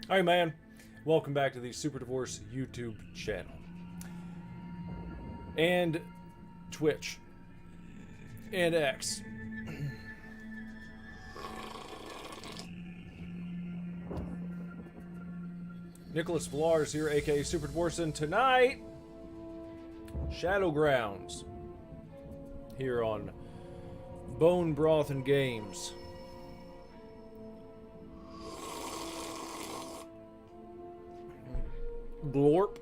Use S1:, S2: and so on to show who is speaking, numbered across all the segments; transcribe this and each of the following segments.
S1: Alright, man. Welcome back to the Super Divorce YouTube channel. And Twitch. And X. Nicholas Villars here, aka Super Divorce, and tonight, Shadowgrounds. Here on Bone, Broth, and Games. Glorp.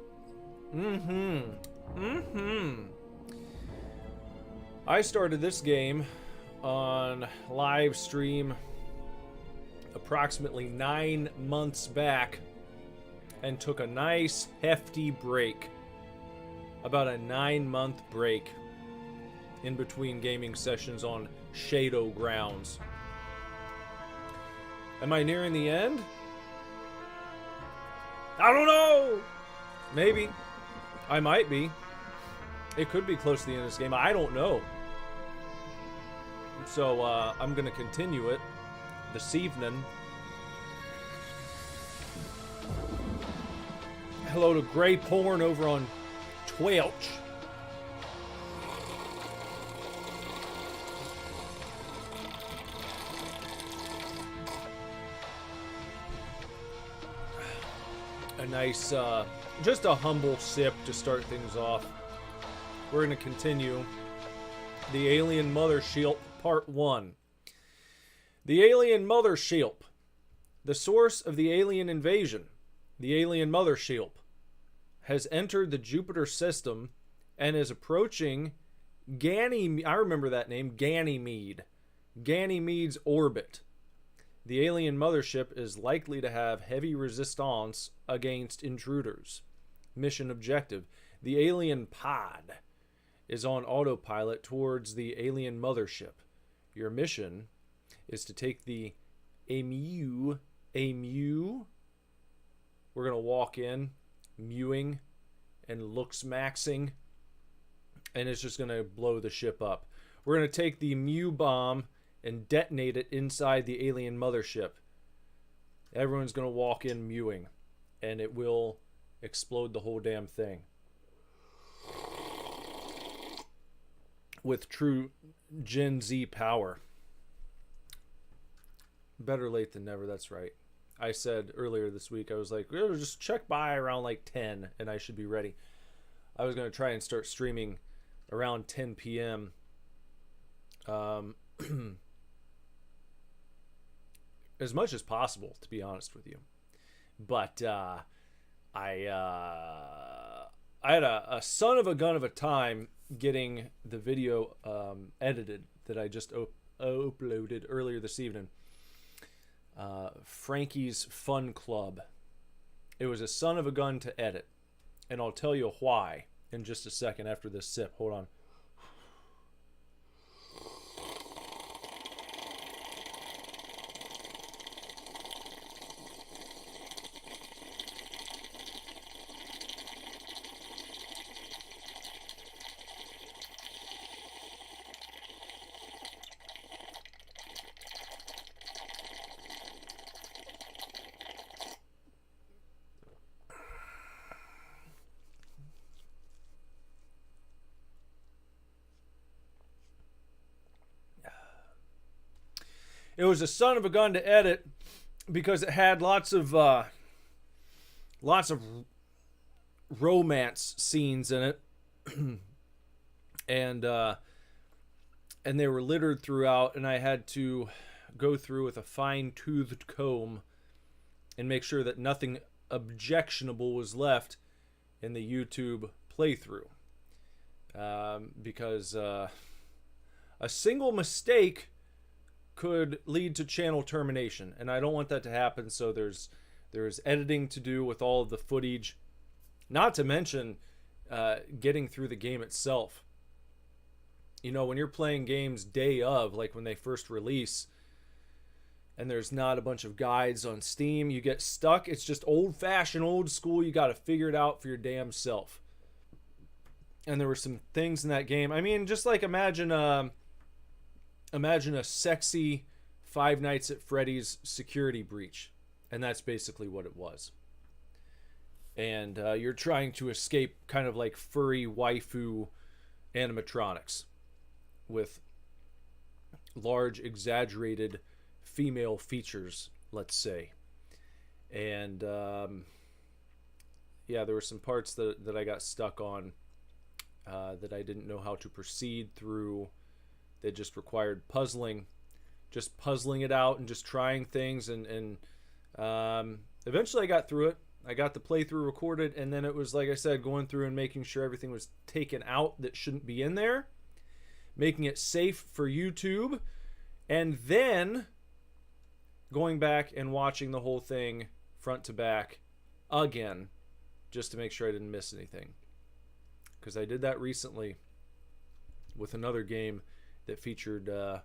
S1: I started this game on live stream approximately 9 months back and took a nice hefty break. About a 9-month break in between gaming sessions on Shadowgrounds. Am I nearing the end? I don't know! Maybe. I might be. It could be close to the end of this game. I don't know. So, I'm gonna continue it this evening. Hello to Grey Porn over on Twitch. A nice, just a humble sip to start things off. We're going to continue the Alien Mothership Part 1. The Alien Mothership. The source of the alien invasion, the Alien Mothership, has entered the Jupiter system and is approaching I remember that name, Ganymede's orbit. The alien mothership is likely to have heavy resistance against intruders. Mission objective. The alien pod is on autopilot towards the alien mothership. Your mission is to take the We're going to walk in, mewing and looks-maxing, and it's just going to blow the ship up. We're going to take the Mew bomb and detonate it inside the alien mothership. Everyone's going to walk in mewing, and it will explode the whole damn thing. With true Gen Z power. Better late than never, that's right. I said earlier this week, I was like, just check by around like 10, and I should be ready. I was going to try and start streaming around 10 p.m. As much as possible, to be honest with you. But I had a son of a gun of a time getting the video edited that I just uploaded earlier this evening. Frankie's Fun Club. It was a son of a gun to edit, and I'll tell you why in just a second after this sip. Hold on. It was a son of a gun to edit because it had lots of romance scenes in it, and they were littered throughout, and I had to go through with a fine-toothed comb and make sure that nothing objectionable was left in the YouTube playthrough, because a single mistake could lead to channel termination, and I don't want that to happen. So there's editing to do with all of the footage, not to mention getting through the game itself. You know, when you're playing games day of, like when they first release, and there's not a bunch of guides on Steam, you get stuck. It's just old-fashioned, old school. You got to figure it out for your damn self. And there were some things in that game. I mean, just like imagine a sexy Five Nights at Freddy's security breach. And that's basically what it was. And you're trying to escape kind of like furry waifu animatronics with large, exaggerated female features, let's say. And yeah, there were some parts that I got stuck on that I didn't know how to proceed through. They just required puzzling, just puzzling it out and just trying things. And eventually I got through it. I got the playthrough recorded, and then it was, like I said, going through and making sure everything was taken out that shouldn't be in there, making it safe for YouTube, and then going back and watching the whole thing front to back again, just to make sure I didn't miss anything. Because I did that recently with another game that featured a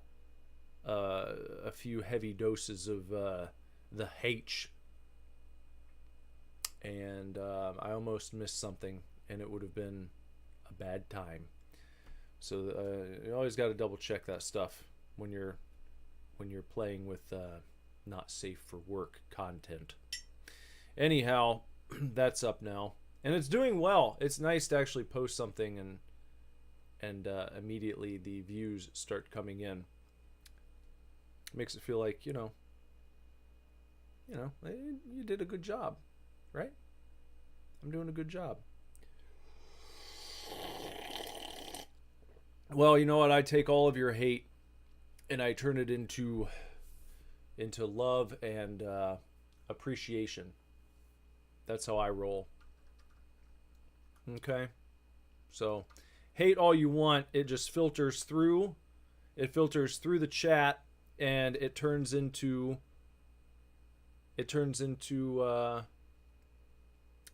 S1: few heavy doses of the H. And I almost missed something, and it would have been a bad time. So you always got to double check that stuff when you're playing with not safe for work content. Anyhow, that's up now, and it's doing well. It's nice to actually post something and immediately the views start coming in. It makes it feel like you did a good job. Right? I'm doing a good job. Well, you know what? I take all of your hate and I turn it into love and appreciation. That's how I roll. Okay? So, hate all you want. It just filters through. It filters through the chat, and it turns into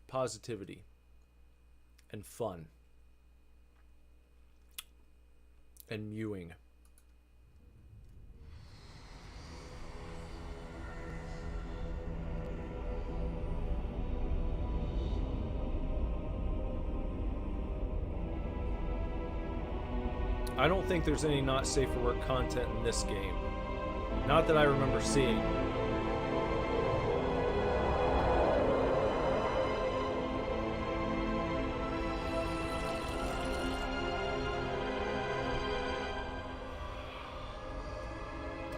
S1: positivity and fun and mewing. I don't think there's any not safe for work content in this game. Not that I remember seeing.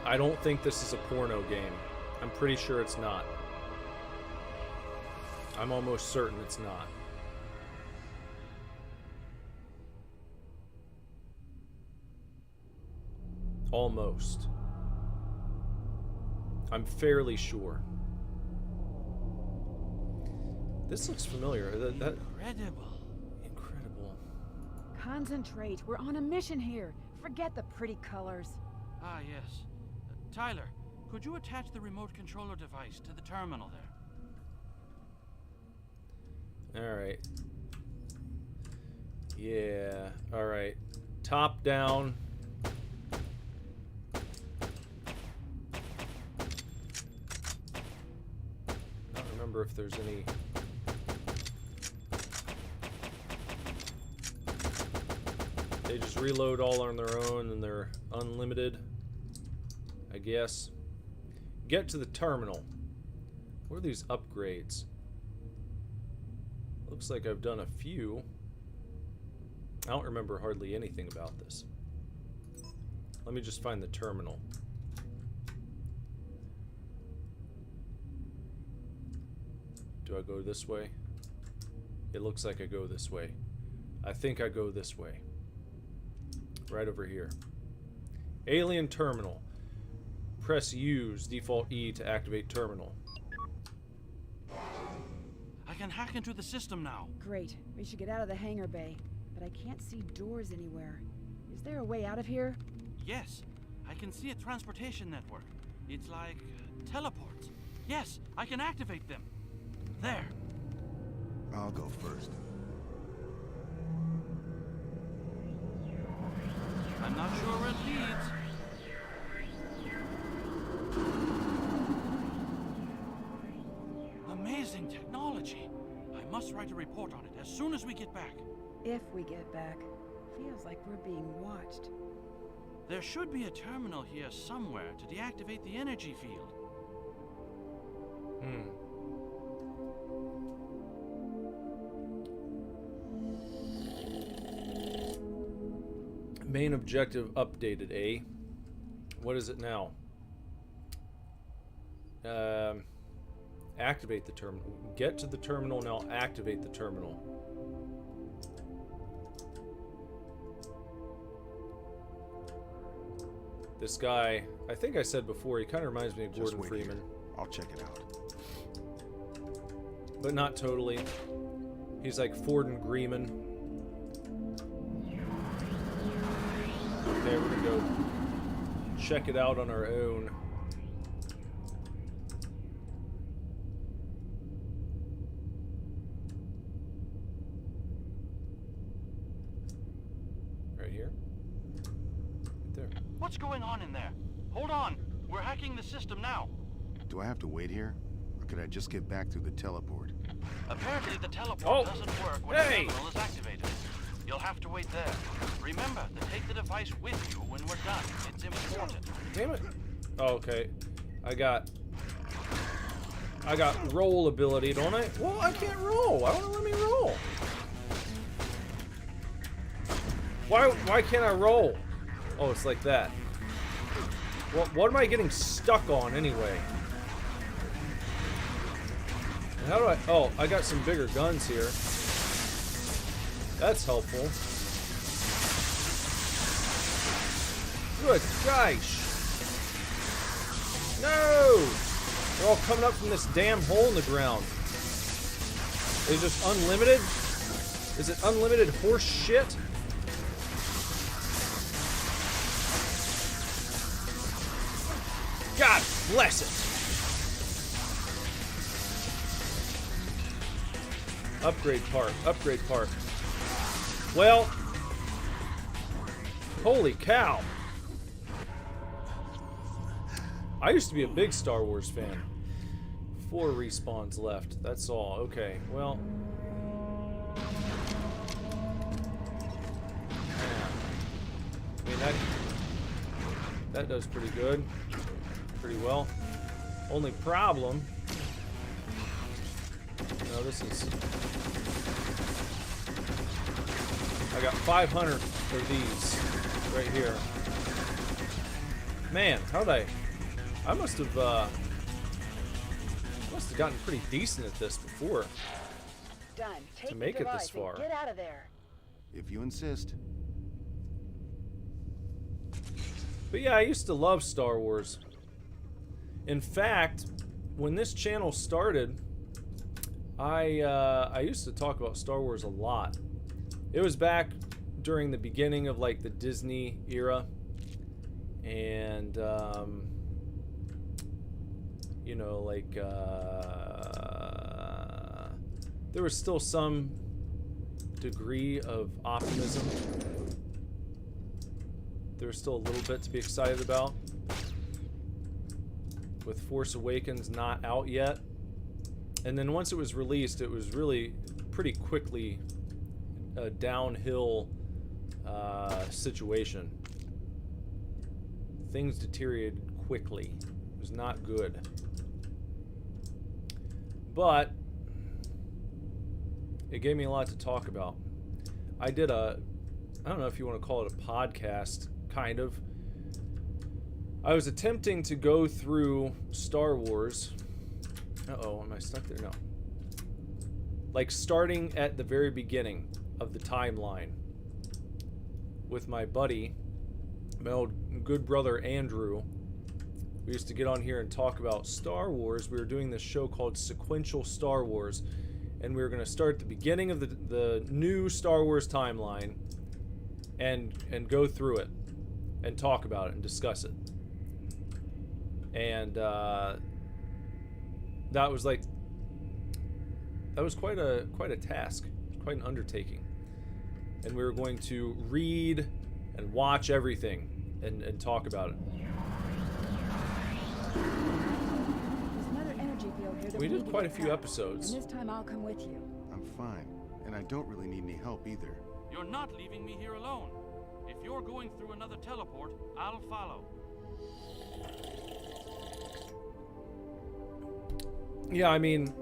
S1: I don't think this is a porno game. I'm pretty sure it's not. I'm almost certain it's not. Almost. I'm fairly sure. This looks familiar. Incredible.
S2: Concentrate. We're on a mission here. Forget the pretty colors.
S3: Ah, yes. Tyler, could you attach the remote controller device to the terminal there?
S1: Alright. Yeah, alright. Top down. I don't remember if there's any... They just reload all on their own and they're unlimited, I guess. Get to the terminal. What are these upgrades? Looks like I've done a few. I don't remember hardly anything about this. Let me just find the terminal. Do I go this way? It looks like I go this way. I think I go this way. Right over here. Alien terminal. Press use, default E to activate terminal.
S3: I can hack into the system now.
S2: Great. We should get out of the hangar bay. But I can't see doors anywhere. Is there a way out of here?
S3: Yes, I can see a transportation network. It's like teleports. Yes, I can activate them. There.
S4: I'll go first.
S3: I'm not sure where it leads. Amazing technology. I must write a report on it as soon as we get back.
S2: If we get back. Feels like we're being watched.
S3: There should be a terminal here somewhere to deactivate the energy field.
S1: Main objective updated, eh? What is it now? Activate the terminal. Get to the terminal now. Activate the terminal. This guy, I think I said before, he kind of reminds me of Gordon Freeman.
S4: Here. I'll check it out.
S1: But not totally. He's like Ford and Greeman. Okay, we're gonna go check it out on our own. Right here. Right there.
S3: What's going on in there? Hold on. We're hacking the system now.
S4: Do I have to wait here? Or could I just get back through the teleport?
S3: Apparently the teleport doesn't work when the
S1: Hey!
S3: terminal is activated. You'll have to wait there. Remember to take the device with you when we're done. It's important.
S1: Damn it. Oh, okay. I got roll ability, don't I? Well, I can't roll. Why won't it let me roll? Why can't I roll? Oh, it's like that. What am I getting stuck on anyway? And how do I... Oh, I got some bigger guns here. That's helpful. Good gosh. No! They're all coming up from this damn hole in the ground. Is it just unlimited? Is it unlimited horse shit? God bless it! Upgrade part, upgrade part. Well, holy cow. I used to be a big Star Wars fan. 4 respawns left, that's all. Okay, well. I mean, that does pretty good. Pretty well. Only problem. No, this is. I got 500 of these right here. Man, how'd I must have gotten pretty decent at this before
S2: Done. Take
S1: to make
S2: the
S1: it this
S2: device and
S1: far.
S2: get out of there.
S4: If you insist.
S1: But yeah, I used to love Star Wars. In fact, when this channel started, I used to talk about Star Wars a lot. It was back during the beginning of like the Disney era, and you know, like there was still some degree of optimism. There was still a little bit to be excited about. With Force Awakens not out yet. And then once it was released, it was really pretty quickly a downhill situation. Things deteriorated quickly. It was not good. But it gave me a lot to talk about. I did I don't know if you want to call it a podcast, kind of. I was attempting to go through Star Wars. Uh-oh, am I stuck there? No. Like starting at the very beginning of the timeline with my buddy, my old good brother Andrew. We used to get on here and talk about Star Wars. We were doing this show called Sequential Star Wars, and we were going to start at the beginning of the new Star Wars timeline and go through it and talk about it and discuss it. And that was quite a task, quite an undertaking. And we were going to read and watch everything and talk about it.
S2: There's another energy field here that
S1: We
S2: need
S1: did
S2: to
S1: quite a
S2: get
S1: few
S2: past.
S1: episodes.
S2: And this time I'll come with you.
S4: I'm fine, and I don't really need any help either.
S3: You're not leaving me here alone. If you're going through another teleport, I'll follow.
S1: yeah, I mean,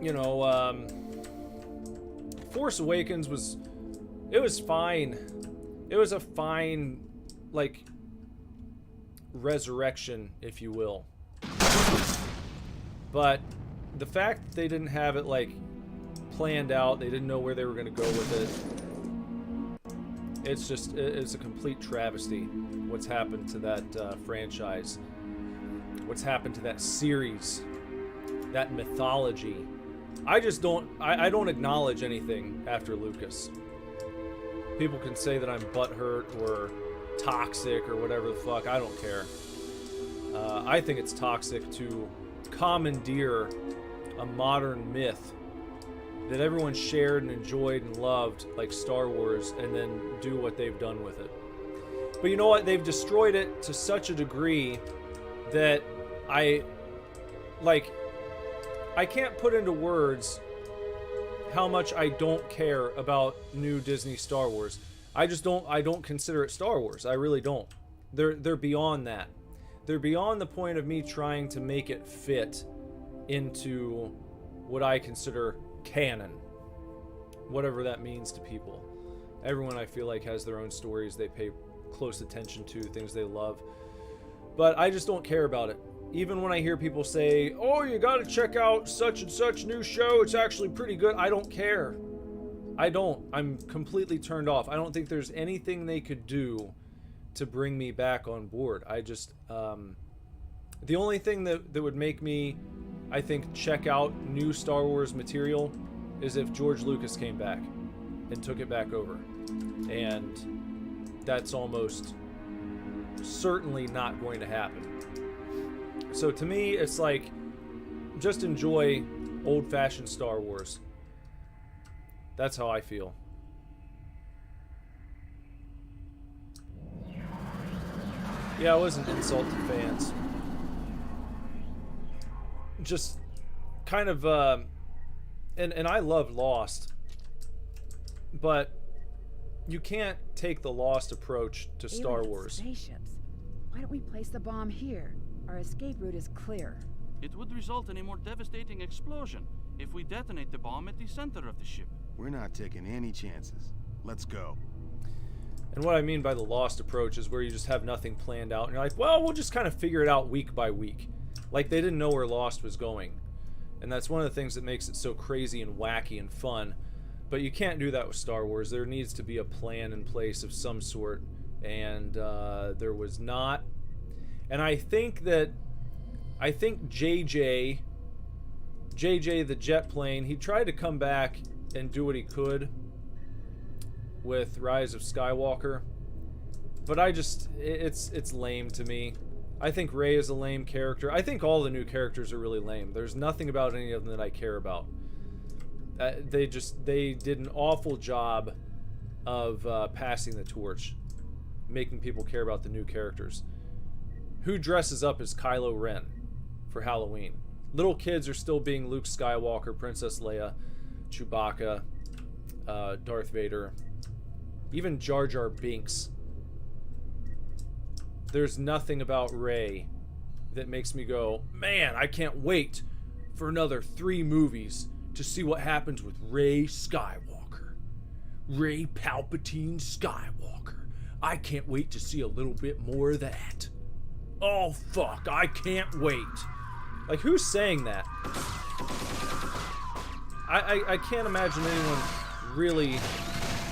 S1: you know, Force Awakens was fine. It was a fine, like, resurrection, if you will. But the fact that they didn't have it, like, planned out, they didn't know where they were going to go with it. It's a complete travesty what's happened to that franchise. What's happened to that series, that mythology. I don't acknowledge anything after Lucas. People can say that I'm butthurt or toxic or whatever the fuck. I don't care. I think it's toxic to commandeer a modern myth that everyone shared and enjoyed and loved, like Star Wars, and then do what they've done with it. But you know what? They've destroyed it to such a degree that I can't put into words how much I don't care about new Disney Star Wars. I don't consider it Star Wars. I really don't. They're beyond that. They're beyond the point of me trying to make it fit into what I consider canon. Whatever that means to people. Everyone, I feel like, has their own stories they pay close attention to, things they love. But I just don't care about it. Even when I hear people say, oh, you gotta check out such and such new show, it's actually pretty good, I don't care. I don't. I'm completely turned off. I don't think there's anything they could do to bring me back on board. I just, the only thing that would make me, I think, check out new Star Wars material is if George Lucas came back and took it back over. And that's almost certainly not going to happen. So to me, it's like, just enjoy old-fashioned Star Wars. That's how I feel. Yeah, it was an insult to fans. Just kind of, and I love Lost, but you can't take the Lost approach to Star
S2: Alien
S1: Wars.
S2: Spaceships. Why don't we place the bomb here? Our escape route is clear.
S3: It would result in a more devastating explosion if we detonate the bomb at the center of the ship.
S4: We're not taking any chances. Let's go.
S1: And what I mean by the Lost approach is where you just have nothing planned out, and you're like, well, we'll just kind of figure it out week by week. Like they didn't know where Lost was going. And that's one of the things that makes it so crazy and wacky and fun. But you can't do that with Star Wars. There needs to be a plan in place of some sort. And there was not. And I think JJ the jet plane, he tried to come back and do what he could with Rise of Skywalker, but it's lame to me. I think Rey is a lame character. I think all the new characters are really lame. There's nothing about any of them that I care about. They did an awful job of passing the torch, making people care about the new characters. Who dresses up as Kylo Ren for Halloween? Little kids are still being Luke Skywalker, Princess Leia, Chewbacca, Darth Vader, even Jar Jar Binks. There's nothing about Rey that makes me go, man, I can't wait for another 3 movies to see what happens with Rey Skywalker. Rey Palpatine Skywalker. I can't wait to see a little bit more of that. Oh, fuck, I can't wait. Like, who's saying that? I can't imagine anyone really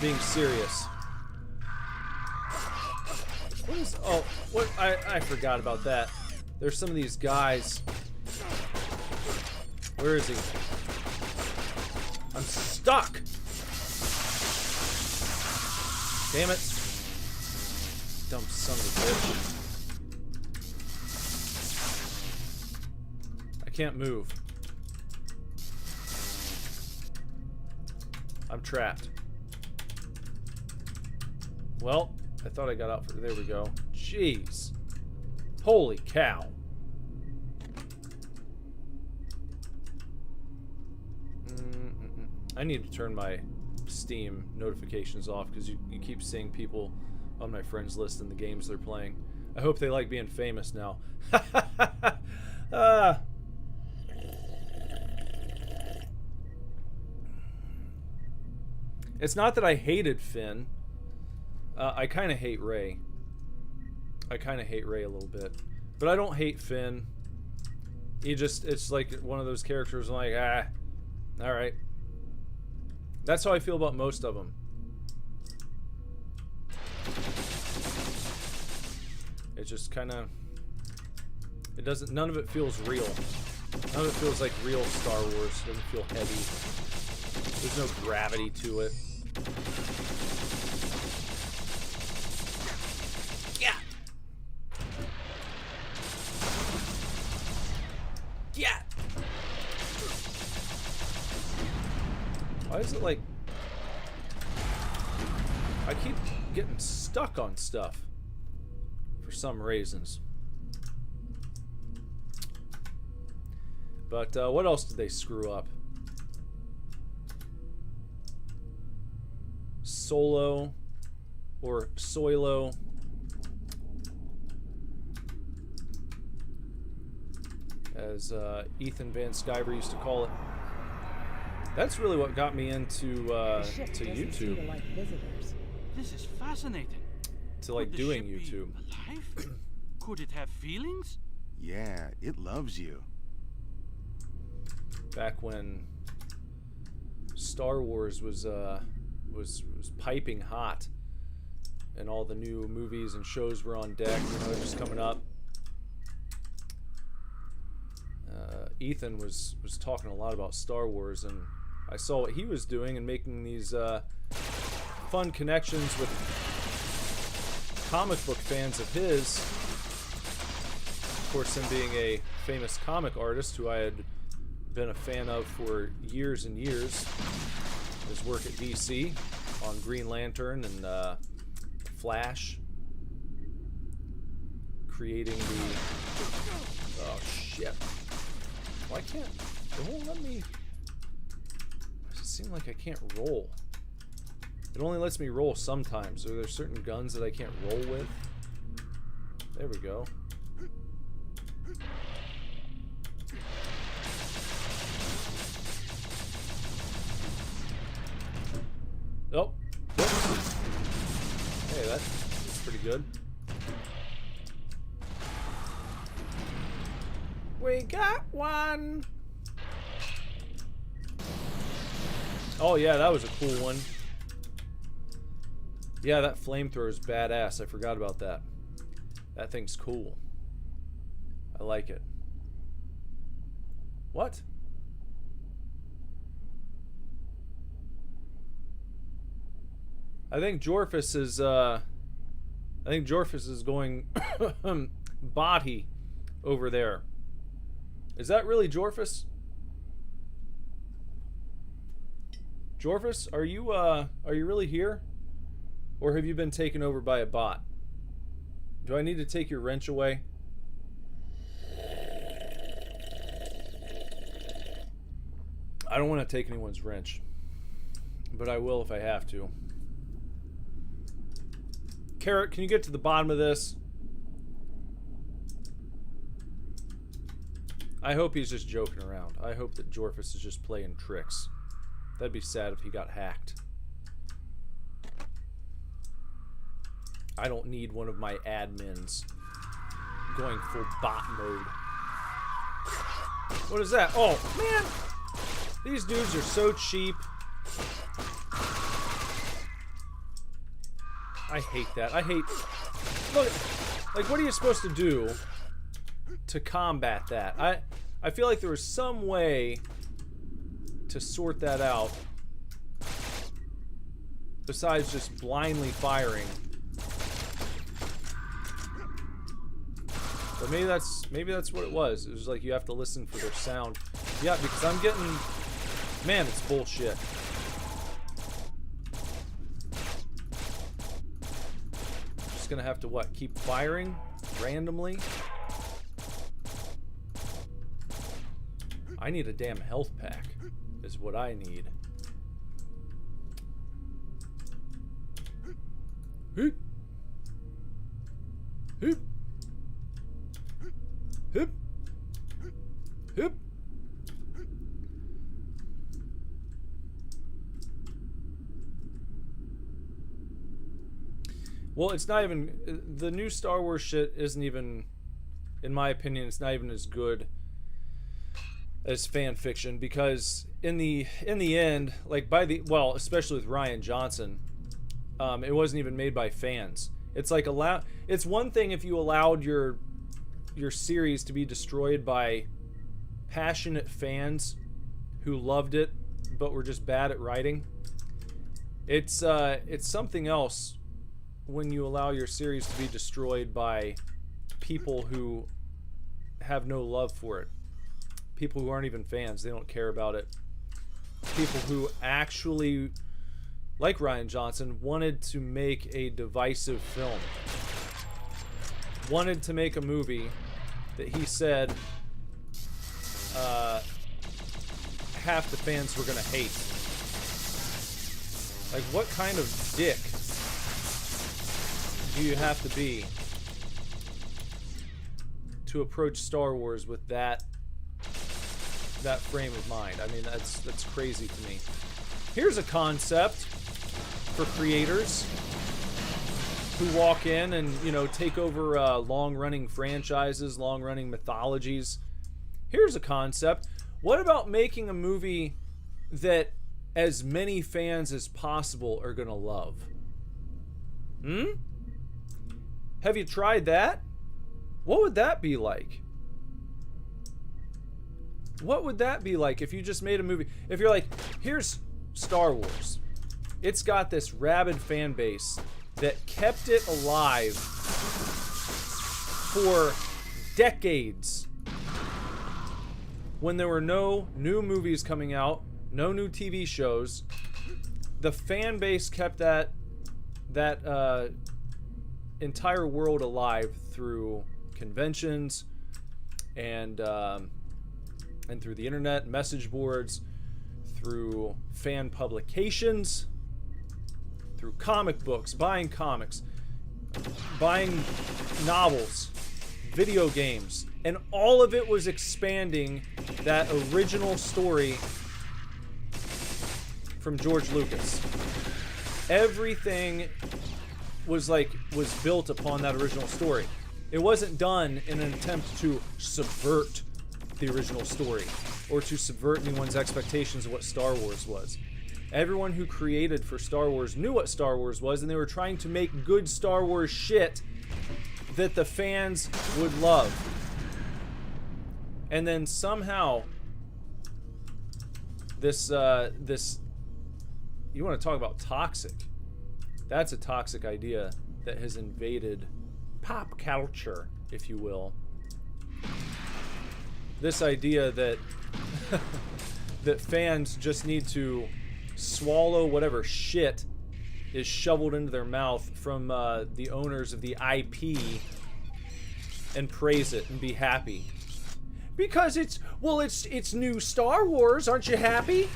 S1: being serious. What is... Oh, what... I forgot about that. There's some of these guys. Where is he? I'm stuck! Damn it. Dumb son of a bitch. I can't move. I'm trapped. Well, I thought I got out for... There we go. Jeez. Holy cow. I need to turn my Steam notifications off because you keep seeing people on my friends list and the games they're playing. I hope they like being famous now. It's not that I hated Finn. I kind of hate Rey. I kind of hate Rey a little bit. But I don't hate Finn. It's like one of those characters I'm like, ah, alright. That's how I feel about most of them. It just kind of... It doesn't... None of it feels real. None of it feels like real Star Wars. It doesn't feel heavy. There's no gravity to it. Yeah! Yeah! Why is it like... I keep getting stuck on stuff. For some reasons. But what else did they screw up? Solo or Soilo. As Ethan Van Sciver used to call it. That's really what got me into to YouTube.
S2: To like visitors.
S3: This is fascinating.
S1: To like
S3: Could the
S1: doing
S3: ship be
S1: YouTube.
S3: alive? Could it have feelings?
S4: Yeah, it loves you.
S1: Back when Star Wars was piping hot, and all the new movies and shows were on deck, you know, just coming up. Ethan was talking a lot about Star Wars, and I saw what he was doing and making these fun connections with comic book fans of his. Of course, him being a famous comic artist who I had been a fan of for years and years. His work at DC on Green Lantern and Flash, creating the... Oh shit! Why can't... It won't let me... Does it seem like I can't roll? It only lets me roll sometimes. Are there certain guns that I can't roll with? There we go. Oh. Whoops. Hey, that's pretty good. We got one! Oh yeah, that was a cool one. Yeah, that flamethrower is badass. I forgot about that. That thing's cool. I like it. What? I think Jorphus is going body over there. Is that really Jorphus? Jorphus, are you really here? Or have you been taken over by a bot? Do I need to take your wrench away? I don't want to take anyone's wrench, but I will if I have to. Carrot, can you get to the bottom of this? I hope he's just joking around. I hope that Jorphus is just playing tricks. That'd be sad if he got hacked. I don't need one of my admins going full bot mode. What is that? Oh, man! These dudes are so cheap. I hate that. I hate... Look, like, what are you supposed to do to combat that? I feel like there was some way to sort that out besides just blindly firing. But maybe that's what it was. It was like you have to listen for their sound. Yeah, because I'm getting... Man, it's bullshit. Just gonna have to, what, keep firing randomly? I need a damn health pack, is what I need. Hoop. Hoop. Hoop. Hoop. Well, it's not even the new Star Wars shit isn't even, in my opinion, it's not even as good as fan fiction, because in the end, like especially with Rian Johnson, it wasn't even made by fans. It's like it's one thing if you allowed your series to be destroyed by passionate fans who loved it but were just bad at writing. It's something else when you allow your series to be destroyed by people who have no love for it. People who aren't even fans, they don't care about it. People who actually, like Rian Johnson, wanted to make a divisive film. Wanted to make a movie that he said half the fans were gonna hate. Like, what kind of dick do you have to be to approach Star Wars with that frame of mind? I mean, that's crazy to me. Here's a concept for creators who walk in and, you know, take over long-running franchises, long-running mythologies. Here's a concept. What about making a movie that as many fans as possible are gonna love? Have you tried that? What would that be like? What would that be like if you just made a movie? If you're like, here's Star Wars. It's got this rabid fan base that kept it alive for decades. When there were no new movies coming out, no new TV shows, the fan base kept that entire world alive through conventions and through the internet, message boards, through fan publications, through comic books, buying comics, buying novels, video games, and all of it was expanding that original story from George Lucas. Everything was built upon that original story. It wasn't done in an attempt to subvert the original story or to subvert anyone's expectations of what Star Wars was. Everyone who created for Star Wars knew what Star Wars was, and they were trying to make good Star Wars shit that the fans would love. And then somehow this you want to talk about toxic. That's a toxic idea that has invaded pop culture, if you will. This idea that that fans just need to swallow whatever shit is shoveled into their mouth from the owners of the IP and praise it and be happy. Because it's new Star Wars, aren't you happy?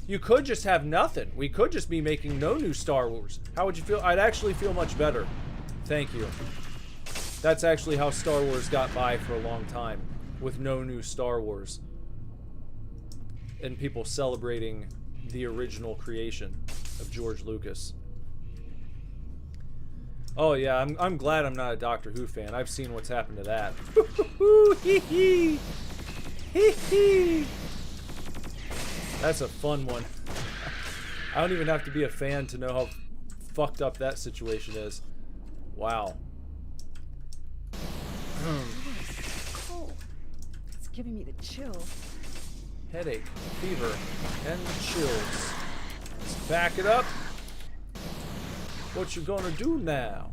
S1: You could just have nothing. We could just be making no new Star Wars. How would you feel? I'd actually feel much better. Thank you. That's actually how Star Wars got by for a long time, with no new Star Wars. And people celebrating the original creation of George Lucas. Oh yeah, I'm glad I'm not a Doctor Who fan. I've seen what's happened to that. That's a fun one. I don't even have to be a fan to know how fucked up that situation is. Wow.
S2: Cold. It's giving me the chills.
S1: Headache, fever, and chills. Let's back it up. What you gonna do now?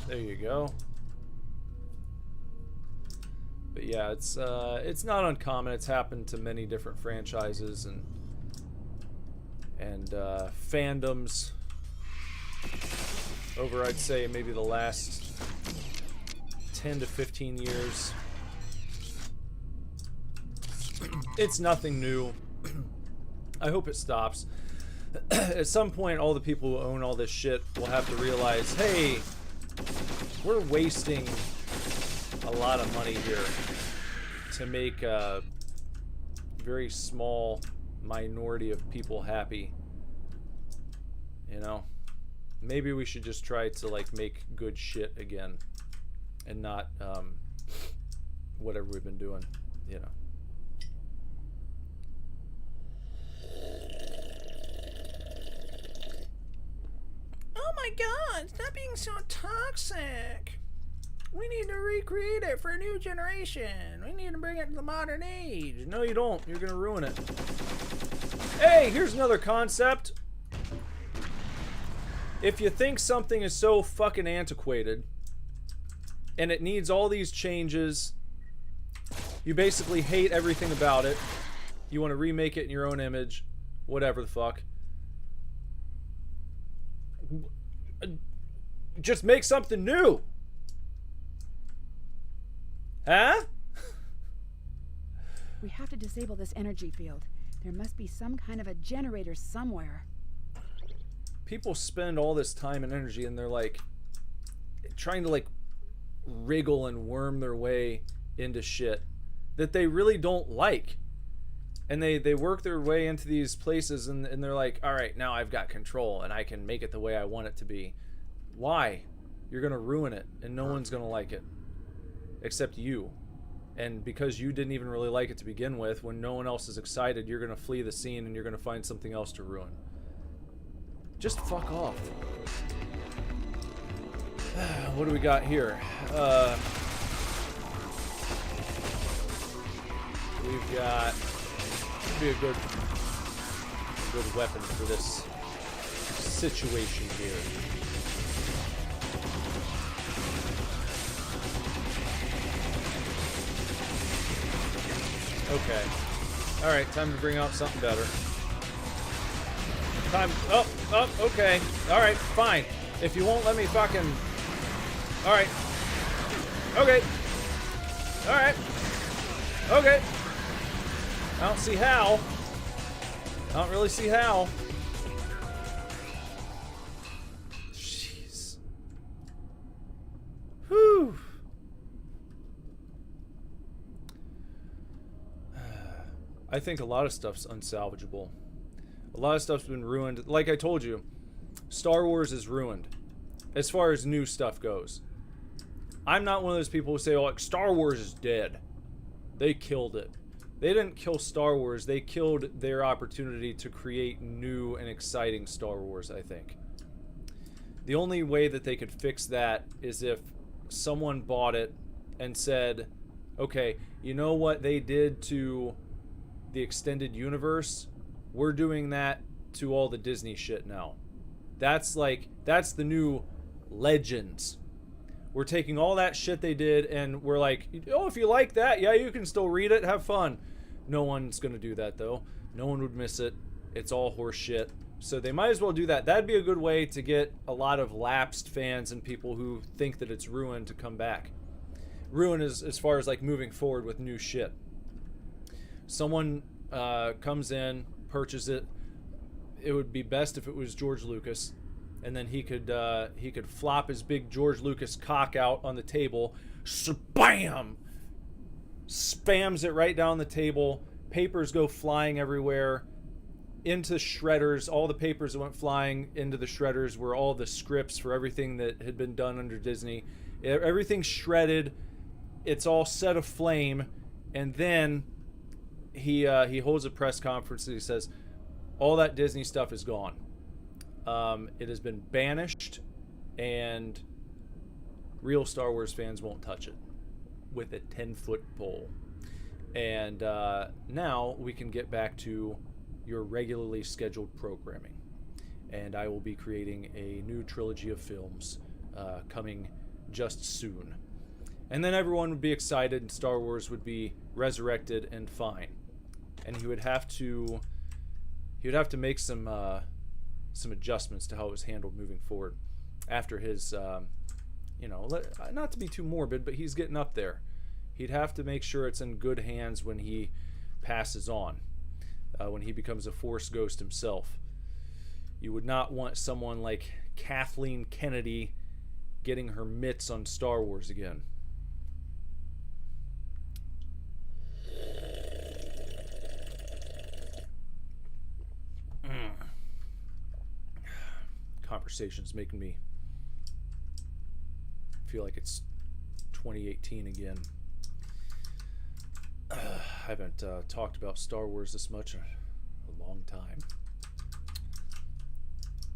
S1: There you go. But yeah, it's not uncommon. It's happened to many different franchises and fandoms over, I'd say, maybe the last 10 to 15 years. It's nothing new. I hope it stops. At some point, all the people who own all this shit will have to realize, hey, we're wasting a lot of money here to make a very small minority of people happy. You know? Maybe we should just try to like make good shit again, and not whatever we've been doing, you know. Oh my god, stop being so toxic. We need to recreate it for a new generation. We need to bring it to the modern age. No, you don't. You're gonna ruin it. Hey, here's another concept. If you think something is so fucking antiquated and it needs all these changes, you basically hate everything about it, you want to remake it in your own image, whatever the fuck, just make something new. Huh?
S2: We have to disable this energy field. There must be some kind of a generator somewhere.
S1: People spend all this time and energy and they're like trying to like wriggle and worm their way into shit that they really don't like. And they work their way into these places and they're like, all right, now I've got control and I can make it the way I want it to be. Why? You're gonna ruin it and no one's gonna like it. Except you. And because you didn't even really like it to begin with, when no one else is excited, you're gonna flee the scene and you're gonna find something else to ruin. Just fuck off. What do we got here? We've got... be a good weapon for this situation here. Okay. Alright, time to bring out something better. Time... Oh, okay. Alright, fine. If you won't let me fucking... Alright. Okay. Alright. Okay. I don't see how. I don't really see how. Jeez. Whew. I think a lot of stuff's unsalvageable. A lot of stuff's been ruined. Like I told you, Star Wars is ruined as far as new stuff goes. I'm not one of those people who say, oh, like, Star Wars is dead. They killed it. They didn't kill Star Wars. They killed their opportunity to create new and exciting Star Wars, I think. The only way that they could fix that is if someone bought it and said, okay, you know what they did to the extended universe? We're doing that to all the Disney shit now. That's the new Legends. We're taking all that shit they did and we're like, oh, if you like that, yeah, you can still read it, have fun. No one's gonna do that though. No one would miss it. It's all horse shit. So they might as well do that. That'd be a good way to get a lot of lapsed fans and people who think that it's ruined to come back. Ruin is as far as like moving forward with new shit. Someone comes in, purchases it. It would be best if it was George Lucas, and then he could flop his big George Lucas cock out on the table, spam, spams it right down the table. Papers go flying everywhere, into shredders. All the papers that went flying into the shredders were all the scripts for everything that had been done under Disney. Everything's shredded. It's all set aflame, and then he holds a press conference and he says, all that Disney stuff is gone. It has been banished, and real Star Wars fans won't touch it with a 10-foot pole. And now we can get back to your regularly scheduled programming. And I will be creating a new trilogy of films coming just soon. And then everyone would be excited and Star Wars would be resurrected and fine. And he would have to make some adjustments to how it was handled moving forward after his not to be too morbid, but he's getting up there. He'd have to make sure it's in good hands when he passes on, when he becomes a Force ghost himself. You would not want someone like Kathleen Kennedy getting her mitts on Star Wars again. conversation's making me feel like it's 2018 again. I haven't talked about Star Wars this much in a long time.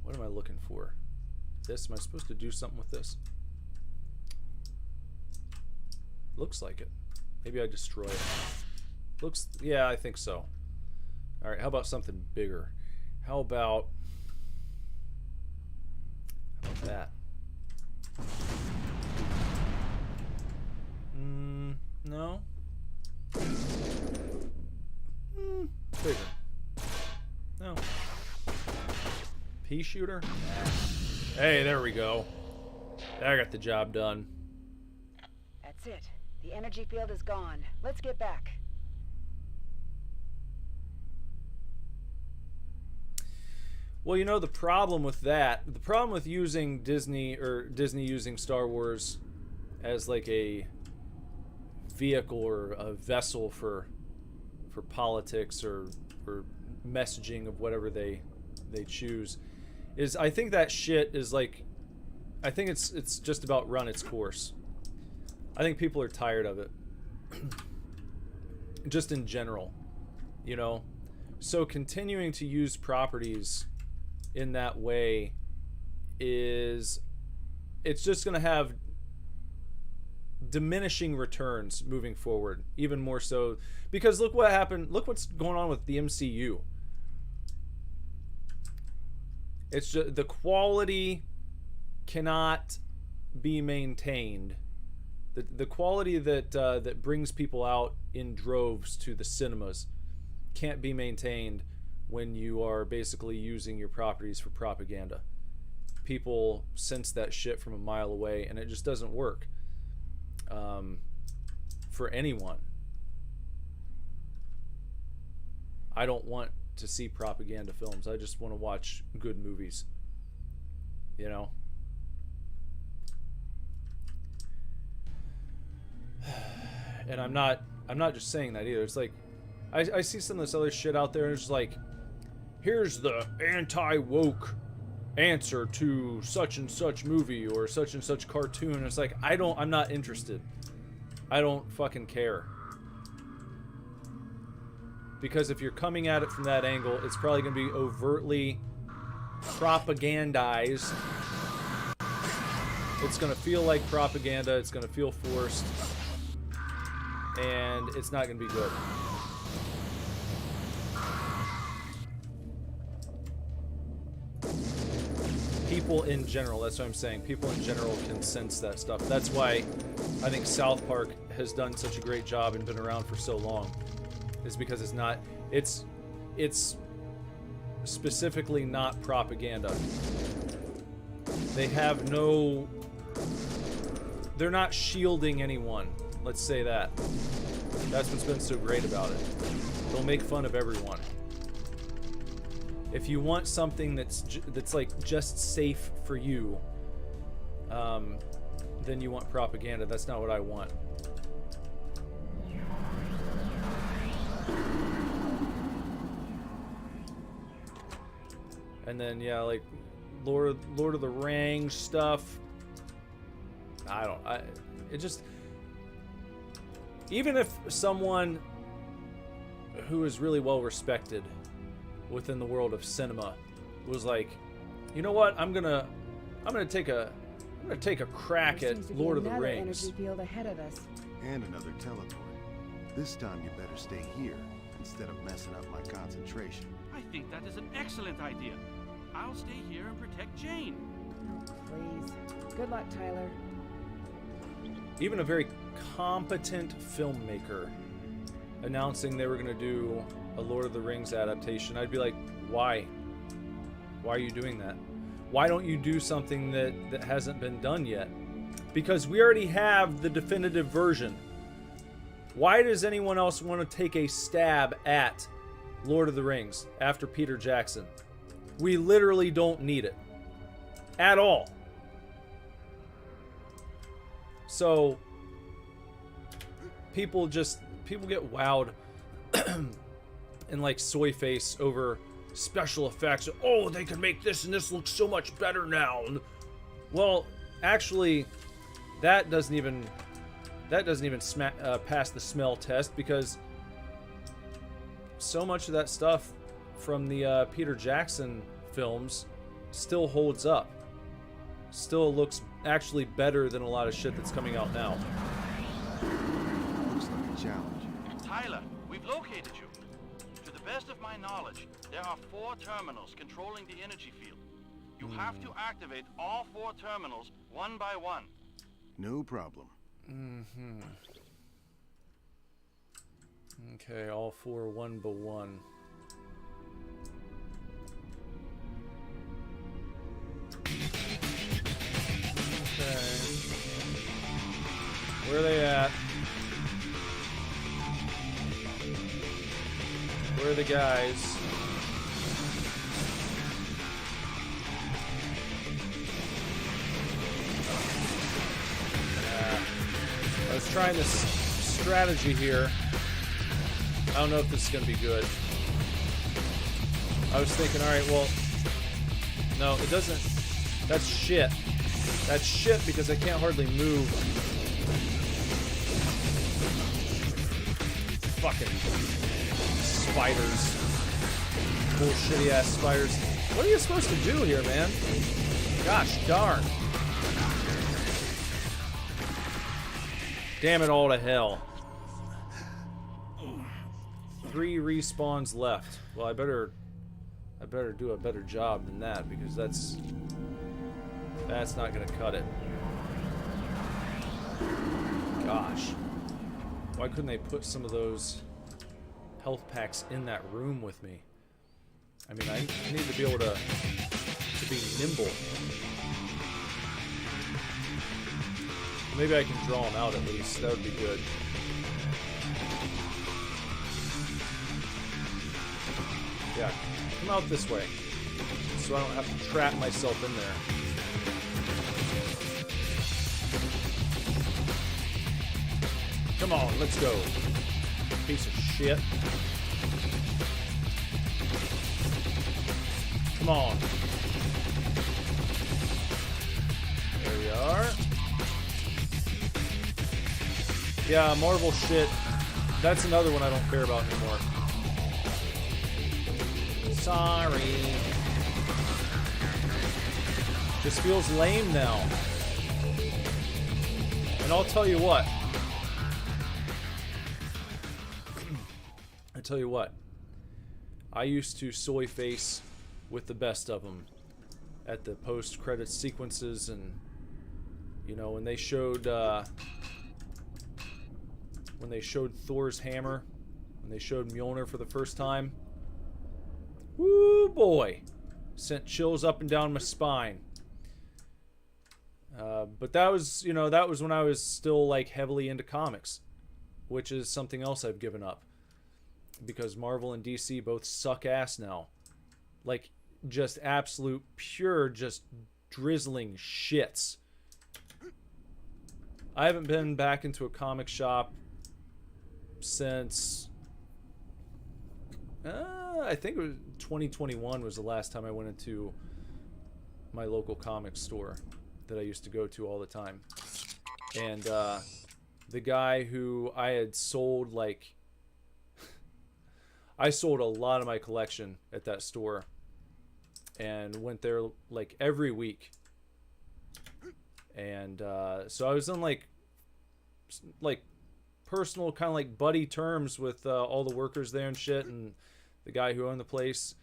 S1: What am I looking for? This? Am I supposed to do something with this? Looks like it. Maybe I destroy it. Looks... Yeah, I think so. Alright, how about something bigger? How about that? No? Bigger. No. Pea shooter? Hey, there we go. I got the job done.
S2: That's it. The energy field is gone. Let's get back.
S1: Well, you know, the problem with that, the problem with using Disney, or Disney using Star Wars as like a vehicle or a vessel for politics or messaging of whatever they choose, is I think that shit is like, I think it's just about run its course. I think people are tired of it. Just in general, you know? So continuing to use properties in that way it's just going to have diminishing returns moving forward, even more so, because look what happened, look what's going on with the MCU. It's just the quality cannot be maintained. The quality that that brings people out in droves to the cinemas can't be maintained when you are basically using your properties for propaganda. People sense that shit from a mile away, and it just doesn't work for anyone. I don't want to see propaganda films. I just want to watch good movies, you know? And I'm not just saying that either. It's like I see some of this other shit out there, and it's just like, here's the anti-woke answer to such and such movie or such and such cartoon. It's like, I'm not interested. I don't fucking care. Because if you're coming at it from that angle, it's probably going to be overtly propagandized. It's going to feel like propaganda. It's going to feel forced. And it's not going to be good. People in general, that's what I'm saying. People in general can sense that stuff. That's why I think South Park has done such a great job and been around for so long. Is because it's specifically not propaganda. They have no, they're not shielding anyone. Let's say that. That's what's been so great about it. They'll make fun of everyone. If you want something that's like just safe for you, then you want propaganda. That's not what I want. And then yeah, like Lord of the Rings stuff. It just, even if someone who is really well respected within the world of cinema was like, you know what, I'm gonna take a crack at Lord of the Rings.
S2: Energy field ahead of us.
S4: And another teleport. This time you better stay here instead of messing up my concentration.
S3: I think that is an excellent idea. I'll stay here and protect Jane.
S2: Oh, please. Good luck, Tyler.
S1: Even a very competent filmmaker announcing they were going to do a Lord of the Rings adaptation, I'd be like, why? Why are you doing that? Why don't you do something that hasn't been done yet? Because we already have the definitive version. Why does anyone else want to take a stab at Lord of the Rings after Peter Jackson? We literally don't need it. At all. So, people get wowed and like soy face over special effects. Oh, they can make this and this look so much better now. Well, actually, that doesn't even pass the smell test, because so much of that stuff from the Peter Jackson films still holds up. Still looks actually better than a lot of shit that's coming out now.
S4: Looks like a challenge.
S3: Tyler, we've located you. To the best of my knowledge, there are 4 terminals controlling the energy field. You have to activate all 4 terminals one by one.
S4: No problem.
S1: Okay, all 4 one by one. Okay. Where are they at? Where are the guys? I was trying this strategy here. I don't know if this is going to be good. I was thinking, alright, well... No, it doesn't... That's shit. That's shit because I can't hardly move. Fucking spiders. Bullshitty ass spiders. What are you supposed to do here, man? Gosh darn. Damn it all to hell. 3 respawns left. Well, I better do a better job than that, because that's not gonna cut it. Gosh. Why couldn't they put some of those health packs in that room with me? I mean, I need to be able to be nimble. Maybe I can draw them out at least. That would be good. Yeah, come out this way, so I don't have to trap myself in there. Come on, let's go. Piece of shit. Come on. There we are. Yeah, Marvel shit. That's another one I don't care about anymore. Sorry. Just feels lame now. And I'll tell you what. I used to soy face with the best of them at the post-credit sequences, and you know, when they showed Thor's hammer, when they showed Mjolnir for the first time. Woo boy, sent chills up and down my spine. But that was, you know, that was when I was still like heavily into comics, which is something else I've given up, because Marvel and DC both suck ass now. Like, just absolute pure, just drizzling shits. I haven't been back into a comic shop since I think it was 2021 was the last time I went into my local comic store that I used to go to all the time. And the guy who I had sold, like, I sold a lot of my collection at that store and went there like every week. And so I was on like personal kind of like buddy terms with all the workers there and shit, and the guy who owned the place.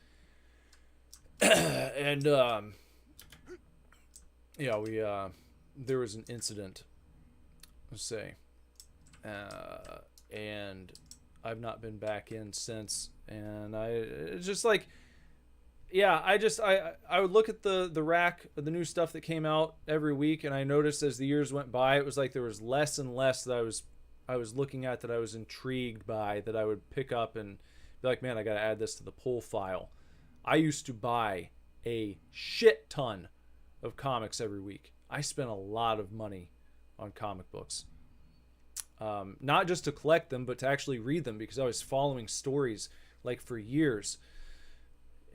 S1: And yeah, we there was an incident, let's say, and I've not been back in since. And it's just like, yeah, I would look at the rack of the new stuff that came out every week, and I noticed as the years went by, it was like there was less and less that I was looking at that I was intrigued by, that I would pick up and be like, man, I gotta add this to the pull file. I used to buy a shit ton of comics every week. I spent a lot of money on comic books. Not just to collect them, but to actually read them, because I was following stories like for years.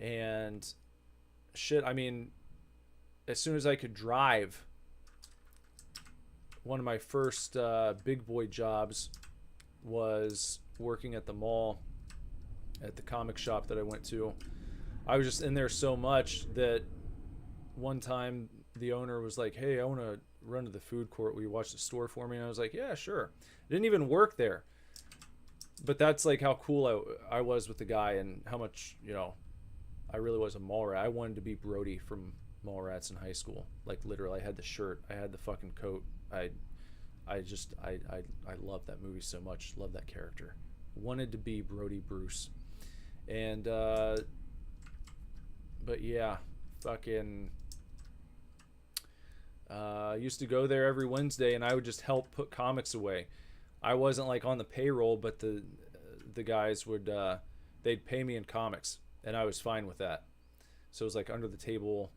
S1: And shit, I mean, as soon as I could drive, one of my first big boy jobs was working at the mall, at the comic shop that I went to. I was just in there so much that one time the owner was like, hey, I want to run to the food court. Will you watch the store for me? And I was like, yeah, sure. I didn't even work there. But that's like how cool I was with the guy, and how much, you know, I really was a mall rat. I wanted to be Brody from Mallrats in high school. Like, literally, I had the shirt, I had the fucking coat. I love that movie so much. Love that character. Wanted to be Brody Bruce. And but yeah, fucking I used to go there every Wednesday, and I would just help put comics away. I wasn't like on the payroll, but the guys would they'd pay me in comics, and I was fine with that. So it was like under the table,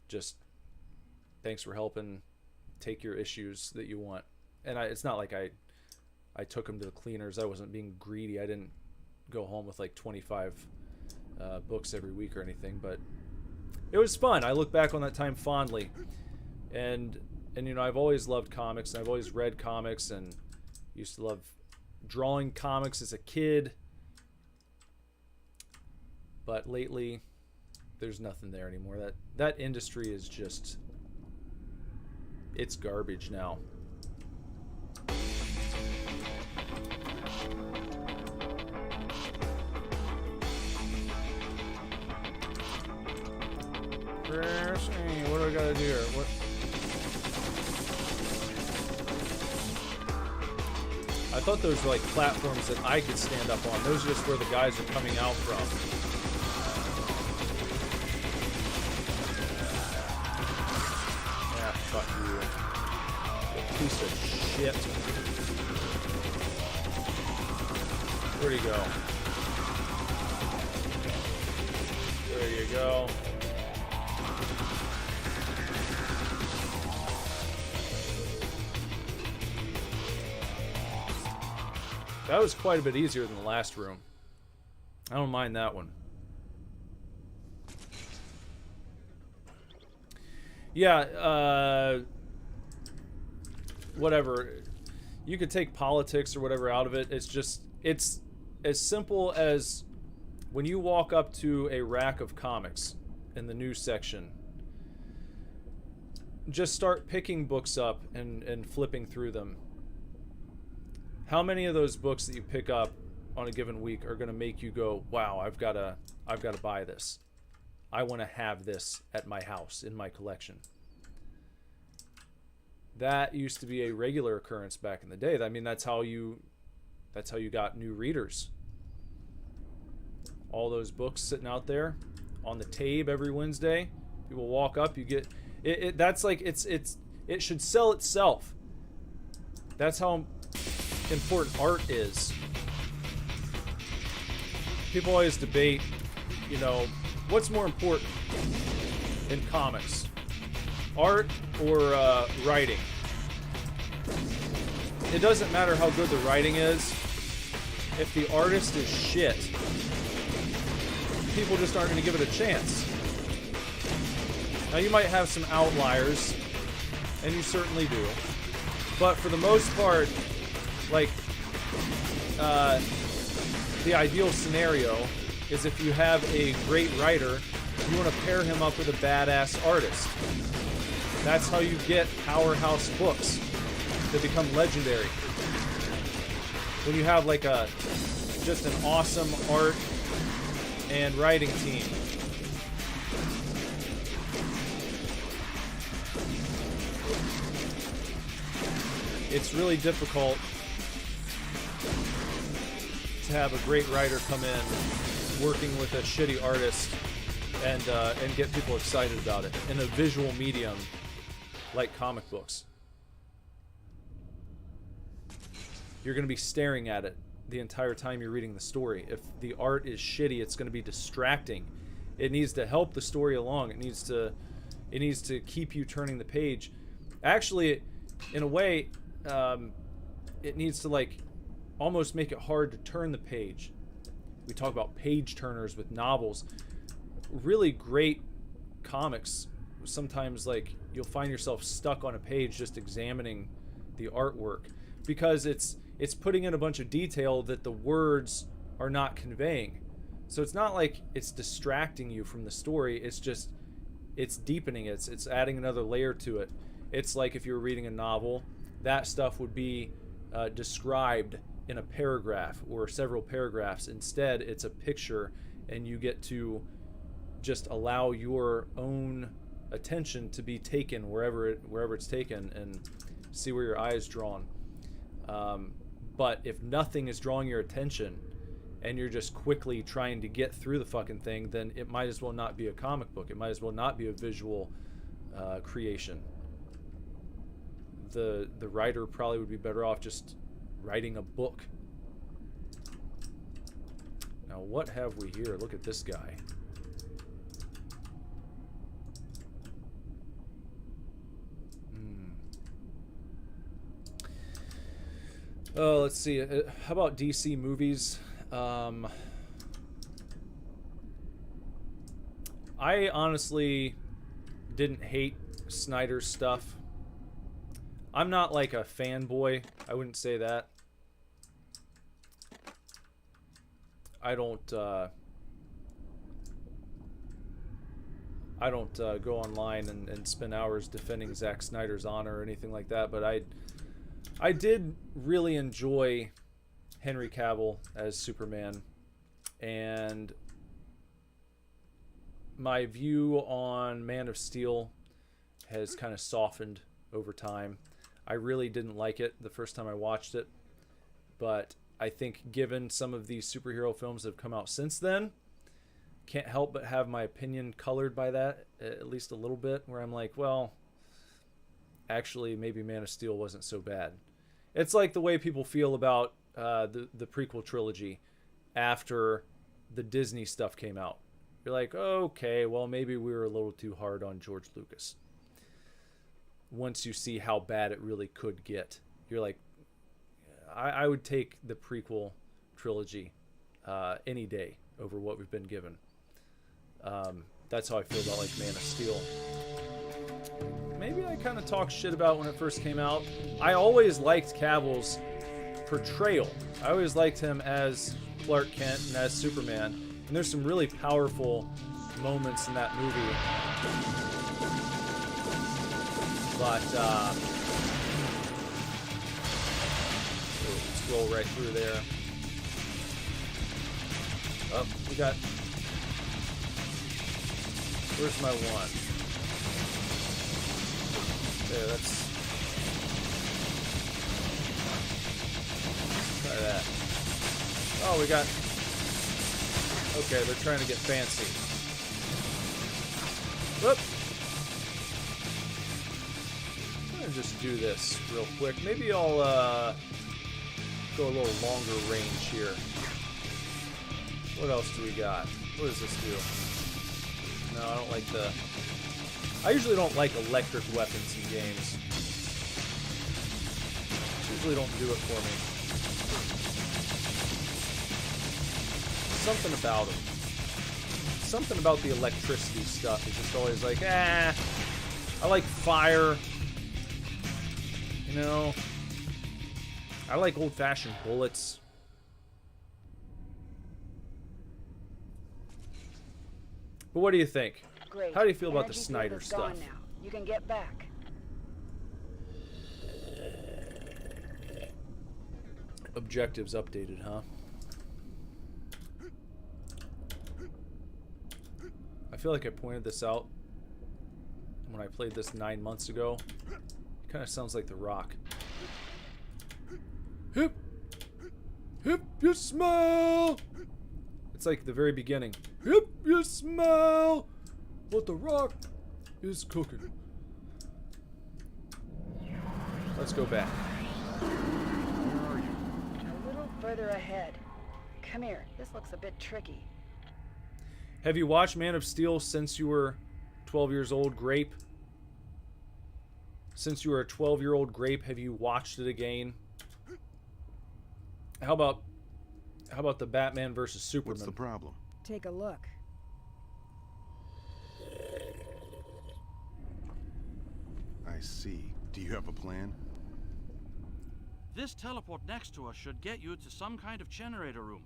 S1: just thanks for helping, take your issues that you want. And it's not like I took them to the cleaners. I wasn't being greedy. I didn't go home with like 25 books every week or anything, but it was fun. I look back on that time fondly, and you know, I've always loved comics, and I've always read comics, and used to love drawing comics as a kid. But lately, there's nothing there anymore. That industry is just, it's garbage now. What do I gotta do here? What? I thought those were like platforms that I could stand up on. Those are just where the guys are coming out from. Yeah, fuck you. You piece of shit. Where'd he go? There you go. That was quite a bit easier than the last room. I don't mind that one. Yeah, whatever. You could take politics or whatever out of it. It's just, it's as simple as when you walk up to a rack of comics in the news section, just start picking books up and flipping through them. How many of those books that you pick up on a given week are going to make you go, wow, I've got to buy this. I want to have this at my house, in my collection. That used to be a regular occurrence back in the day. I mean, that's how you got new readers. All those books sitting out there on the tape every Wednesday. People walk up, you get it. That's like it should sell itself. That's how important art is. People always debate, you know, what's more important in comics, art or writing. It doesn't matter how good the writing is. If the artist is shit, people just aren't going to give it a chance. Now, you might have some outliers, and you certainly do, but for the most part, like, the ideal scenario is if you have a great writer, you want to pair him up with a badass artist. That's how you get powerhouse books that become legendary. When you have like just an awesome art and writing team. It's really difficult to have a great writer come in working with a shitty artist and get people excited about it in a visual medium like comic books. You're going to be staring at it the entire time you're reading the story. If the art is shitty, it's going to be distracting. It needs to help the story along. It needs to keep you turning the page. Actually, in a way, it needs to like almost make it hard to turn the page. We talk about page turners with novels. really great comics, sometimes like you'll find yourself stuck on a page just examining the artwork, because it's putting in a bunch of detail that the words are not conveying. So it's not like it's distracting you from the story, it's deepening it, it's adding another layer to it. It's like if you were reading a novel, that stuff would be described in a paragraph or several paragraphs. Instead, it's a picture, and you get to just allow your own attention to be taken wherever it's taken, and see where your eye is drawn. But if nothing is drawing your attention and you're just quickly trying to get through the fucking thing, then it might as well not be a comic book. It might as well not be a visual creation. The writer probably would be better off just writing a book. Now, what have we here? Look at this guy. Oh, let's see. How about DC movies? I honestly didn't hate Snyder's stuff. I'm not like a fanboy. I wouldn't say that. I don't go online and spend hours defending Zack Snyder's honor or anything like that, but I did really enjoy Henry Cavill as Superman, and my view on Man of Steel has kind of softened over time. I really didn't like it the first time I watched it, but I think given some of these superhero films that have come out since then, can't help but have my opinion colored by that, at least a little bit, where I'm like, well, actually maybe Man of Steel wasn't so bad. It's like the way people feel about the prequel trilogy after the Disney stuff came out. You're like, okay, well, maybe we were a little too hard on George Lucas. Once you see how bad it really could get, you're like, I would take the prequel trilogy any day over what we've been given. That's how I feel about like Man of Steel. Maybe I kind of talked shit about when it first came out. I always liked Cavill's portrayal. I always liked him as Clark Kent and as Superman. And there's some really powerful moments in that movie. But, scroll right through there. Oh, we got... Where's my one? There, that's... Try that. Oh, we got... Okay, they're trying to get fancy. Whoop! I'm gonna just do this real quick. Maybe I'll go a little longer range here. What else do we got? What does this do? No, I don't like the... I usually don't like electric weapons in games. Usually don't do it for me. Something about them. Something about the electricity stuff is just always like, I like fire. You know? I like old-fashioned bullets. But what do you think?
S2: Great.
S1: How do you feel about the
S2: Energy
S1: Snyder
S2: field is gone
S1: stuff?
S2: now. You can get back.
S1: Objectives updated, huh? I feel like I pointed this out when I played this 9 months ago. It kind of sounds like The Rock. Hip! Hip, you smell! It's like the very beginning. Hip, you smell what The Rock is cooking. Let's go back.
S2: A little further ahead. Come here. This looks a bit tricky.
S1: Have you watched Man of Steel since you were 12 years old, Grape? Since you were a 12-year-old Grape, have you watched it again? How about the Batman versus Superman?
S4: What's the problem?
S2: Take a look.
S4: I see. Do you have a plan?
S3: This teleport next to us should get you to some kind of generator room.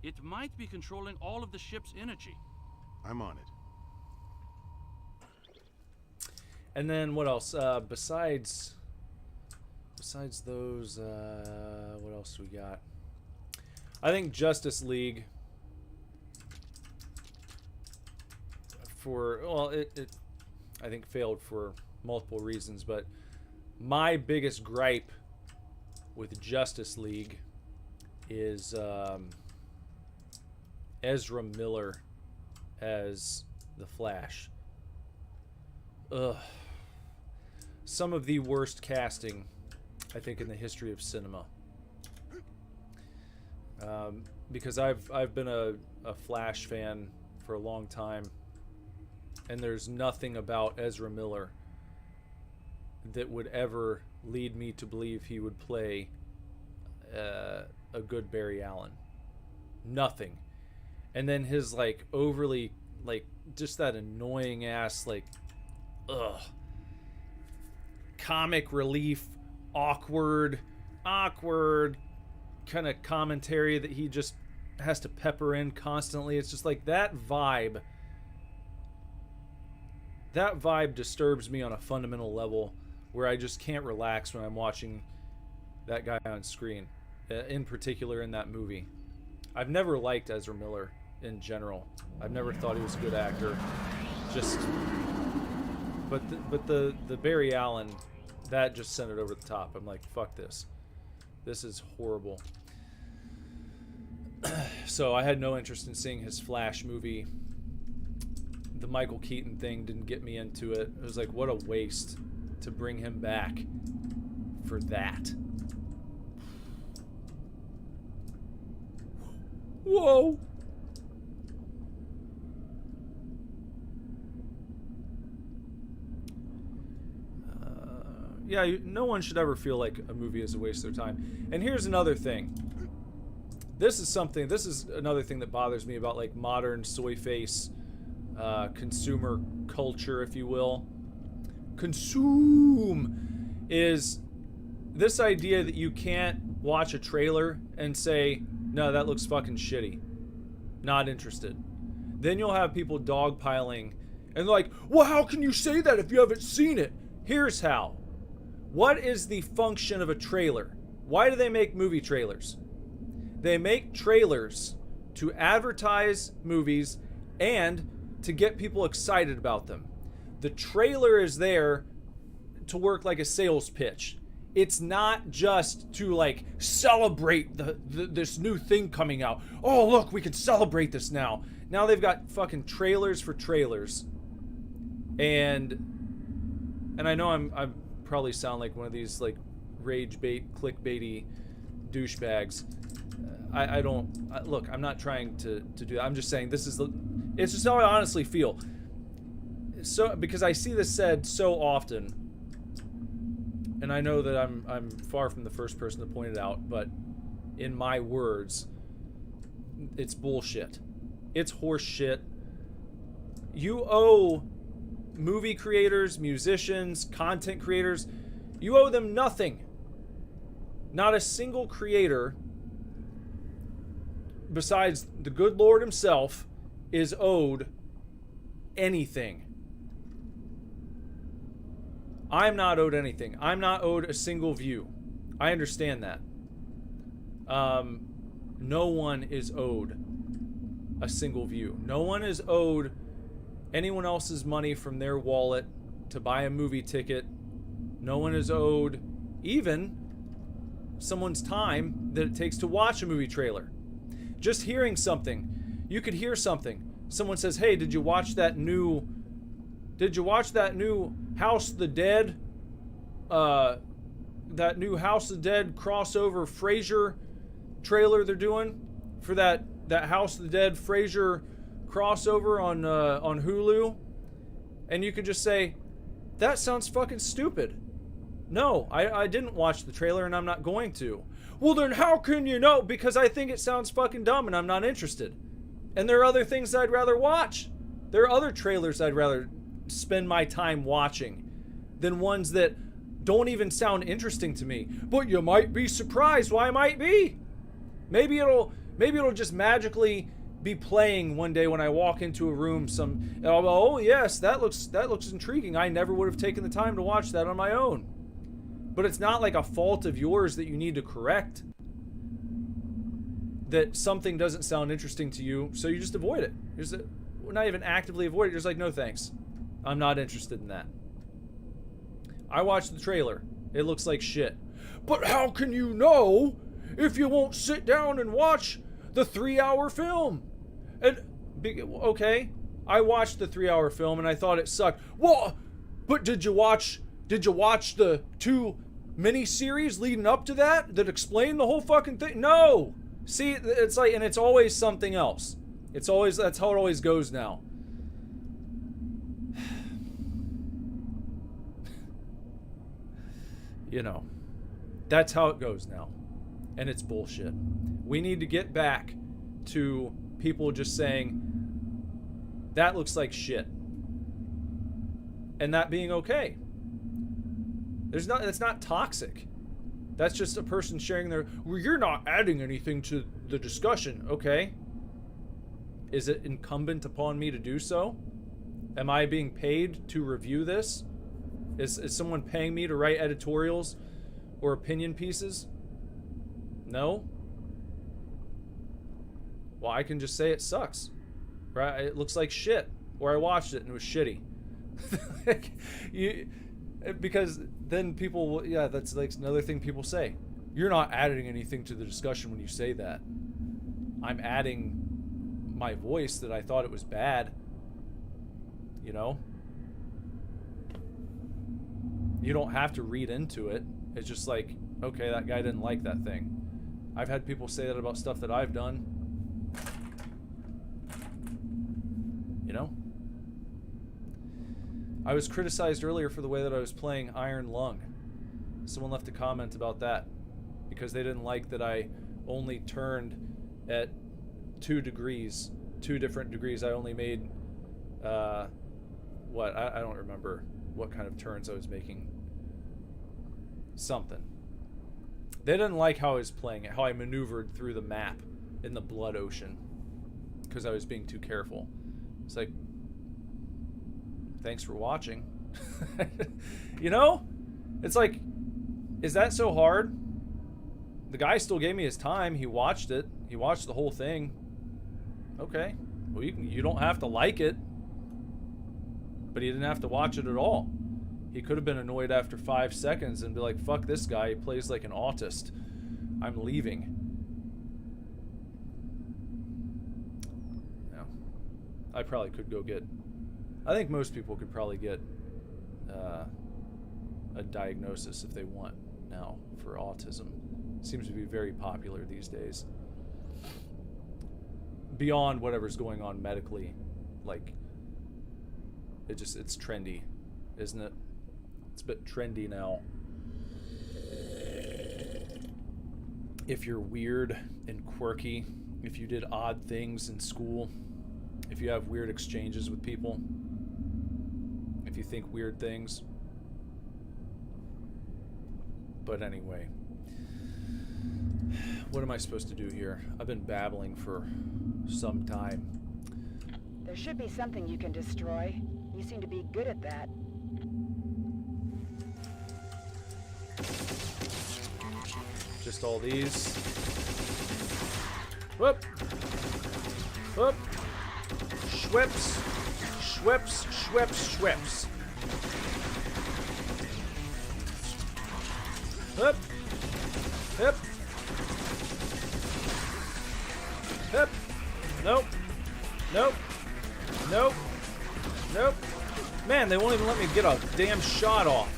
S3: It might be controlling all of the ship's energy.
S4: I'm on it.
S1: And then what else? Besides those, what else we got? I think Justice League. It I think failed for multiple reasons, but my biggest gripe with Justice League is Ezra Miller as the Flash. Ugh. Some of the worst casting, I think, in the history of cinema. Because I've been a Flash fan for a long time, and there's nothing about Ezra Miller that would ever lead me to believe he would play a good Barry Allen. Nothing. And then his like overly like just that annoying ass like comic relief awkward kind of commentary that he just has to pepper in constantly. It's just like that vibe disturbs me on a fundamental level where I just can't relax when I'm watching that guy on screen, in particular in that movie. I've never liked Ezra Miller in general. I've never thought he was a good actor. But the Barry Allen, that just sent it over the top. I'm like, fuck this. This is horrible. So I had no interest in seeing his Flash movie. The Michael Keaton thing didn't get me into it. It was like, what a waste to bring him back for that. Whoa. Yeah, no one should ever feel like a movie is a waste of their time. And here's another thing. This is another thing that bothers me about like modern soy face consumer culture, if you will. Consume is this idea that you can't watch a trailer and say, no, that looks fucking shitty. Not interested. Then you'll have people dogpiling and like, well, how can you say that if you haven't seen it? Here's how. What is the function of a trailer? Why do they make movie trailers? They make trailers to advertise movies and to get people excited about them. The trailer is there to work like a sales pitch. It's not just to like celebrate this new thing coming out. Oh, look, we can celebrate this now. Now they've got fucking trailers for trailers. And I know I'm probably sound like one of these like rage bait, clickbaity douchebags. I don't look. I'm not trying to do that. I'm just saying it's just how I honestly feel. So because I see this said so often, and I know that I'm far from the first person to point it out, but in my words, it's bullshit. It's horse shit. You owe movie creators, musicians, content creators, you owe them nothing. Not a single creator besides the good Lord himself is owed anything. I'm not owed anything. I'm not owed a single view. I understand that. No one is owed a single view. No one is owed anyone else's money from their wallet to buy a movie ticket. No one is owed even someone's time that it takes to watch a movie trailer. Just hearing something. You could hear something. Someone says, hey, did you watch that new House of the Dead? That new House of the Dead crossover Frasier trailer they're doing for that House of the Dead Frasier crossover on Hulu, and you could just say, that sounds fucking stupid. No, I didn't watch the trailer and I'm not going to. Well then how can you know? Because I think it sounds fucking dumb and I'm not interested. And there are other things I'd rather watch. There are other trailers I'd rather spend my time watching than ones that don't even sound interesting to me. But you might be surprised why I might be. Maybe it'll just magically be playing one day when I walk into a room. And I'll go, oh yes, that looks intriguing. I never would have taken the time to watch that on my own. But it's not like a fault of yours that you need to correct. That something doesn't sound interesting to you, so you just avoid it. We're not even actively avoid it. You're just like, no thanks. I'm not interested in that. I watched the trailer. It looks like shit. But how can you know if you won't sit down and watch the 3-hour film? And, okay, I watched the 3-hour film and I thought it sucked. Well, but did you watch the 2 mini-series leading up to that explain the whole fucking thing? No! See, it's like, and it's always something else. That's how it always goes now. You know, that's how it goes now. And it's bullshit. We need to get back to people just saying, that looks like shit. And that being okay. That's not toxic. That's just a person sharing well, you're not adding anything to the discussion. Okay. Is it incumbent upon me to do so? Am I being paid to review this? Is someone paying me to write editorials or opinion pieces? No? Well, I can just say it sucks. Right? It looks like shit. Or I watched it and it was shitty. Because then people, yeah, that's like another thing people say. You're not adding anything to the discussion when you say that. I'm adding my voice that I thought it was bad. You know? You don't have to read into it. It's just like, okay, that guy didn't like that thing. I've had people say that about stuff that I've done. You know? I was criticized earlier for the way that I was playing Iron Lung. Someone left a comment about that because they didn't like that I only turned at 2 degrees, 2 different degrees. I only made, I don't remember what kind of turns I was making. Something. They didn't like how I was playing it, how I maneuvered through the map in the blood ocean because I was being too careful. It's like, thanks for watching. You know? It's like, is that so hard? The guy still gave me his time. He watched it. He watched the whole thing. Okay. Well, you don't have to like it. But he didn't have to watch it at all. He could have been annoyed after 5 seconds and be like, fuck this guy. He plays like an autist. I'm leaving. No. I probably could go get... I think most people could probably get a diagnosis if they want now for autism. Seems to be very popular these days. Beyond whatever's going on medically, like it's trendy, isn't it? It's a bit trendy now. If you're weird and quirky, if you did odd things in school, if you have weird exchanges with people, if you think weird things. But anyway, what am I supposed to do here? I've been babbling for some time.
S2: There should be something you can destroy. You seem to be good at that.
S1: Just all these. Whoop! Whoop! Schweppes! Schweppes! Schweppes! Schweppes! Hup! Hip! Hip! Nope! Nope! Nope! Nope! Man, they won't even let me get a damn shot off.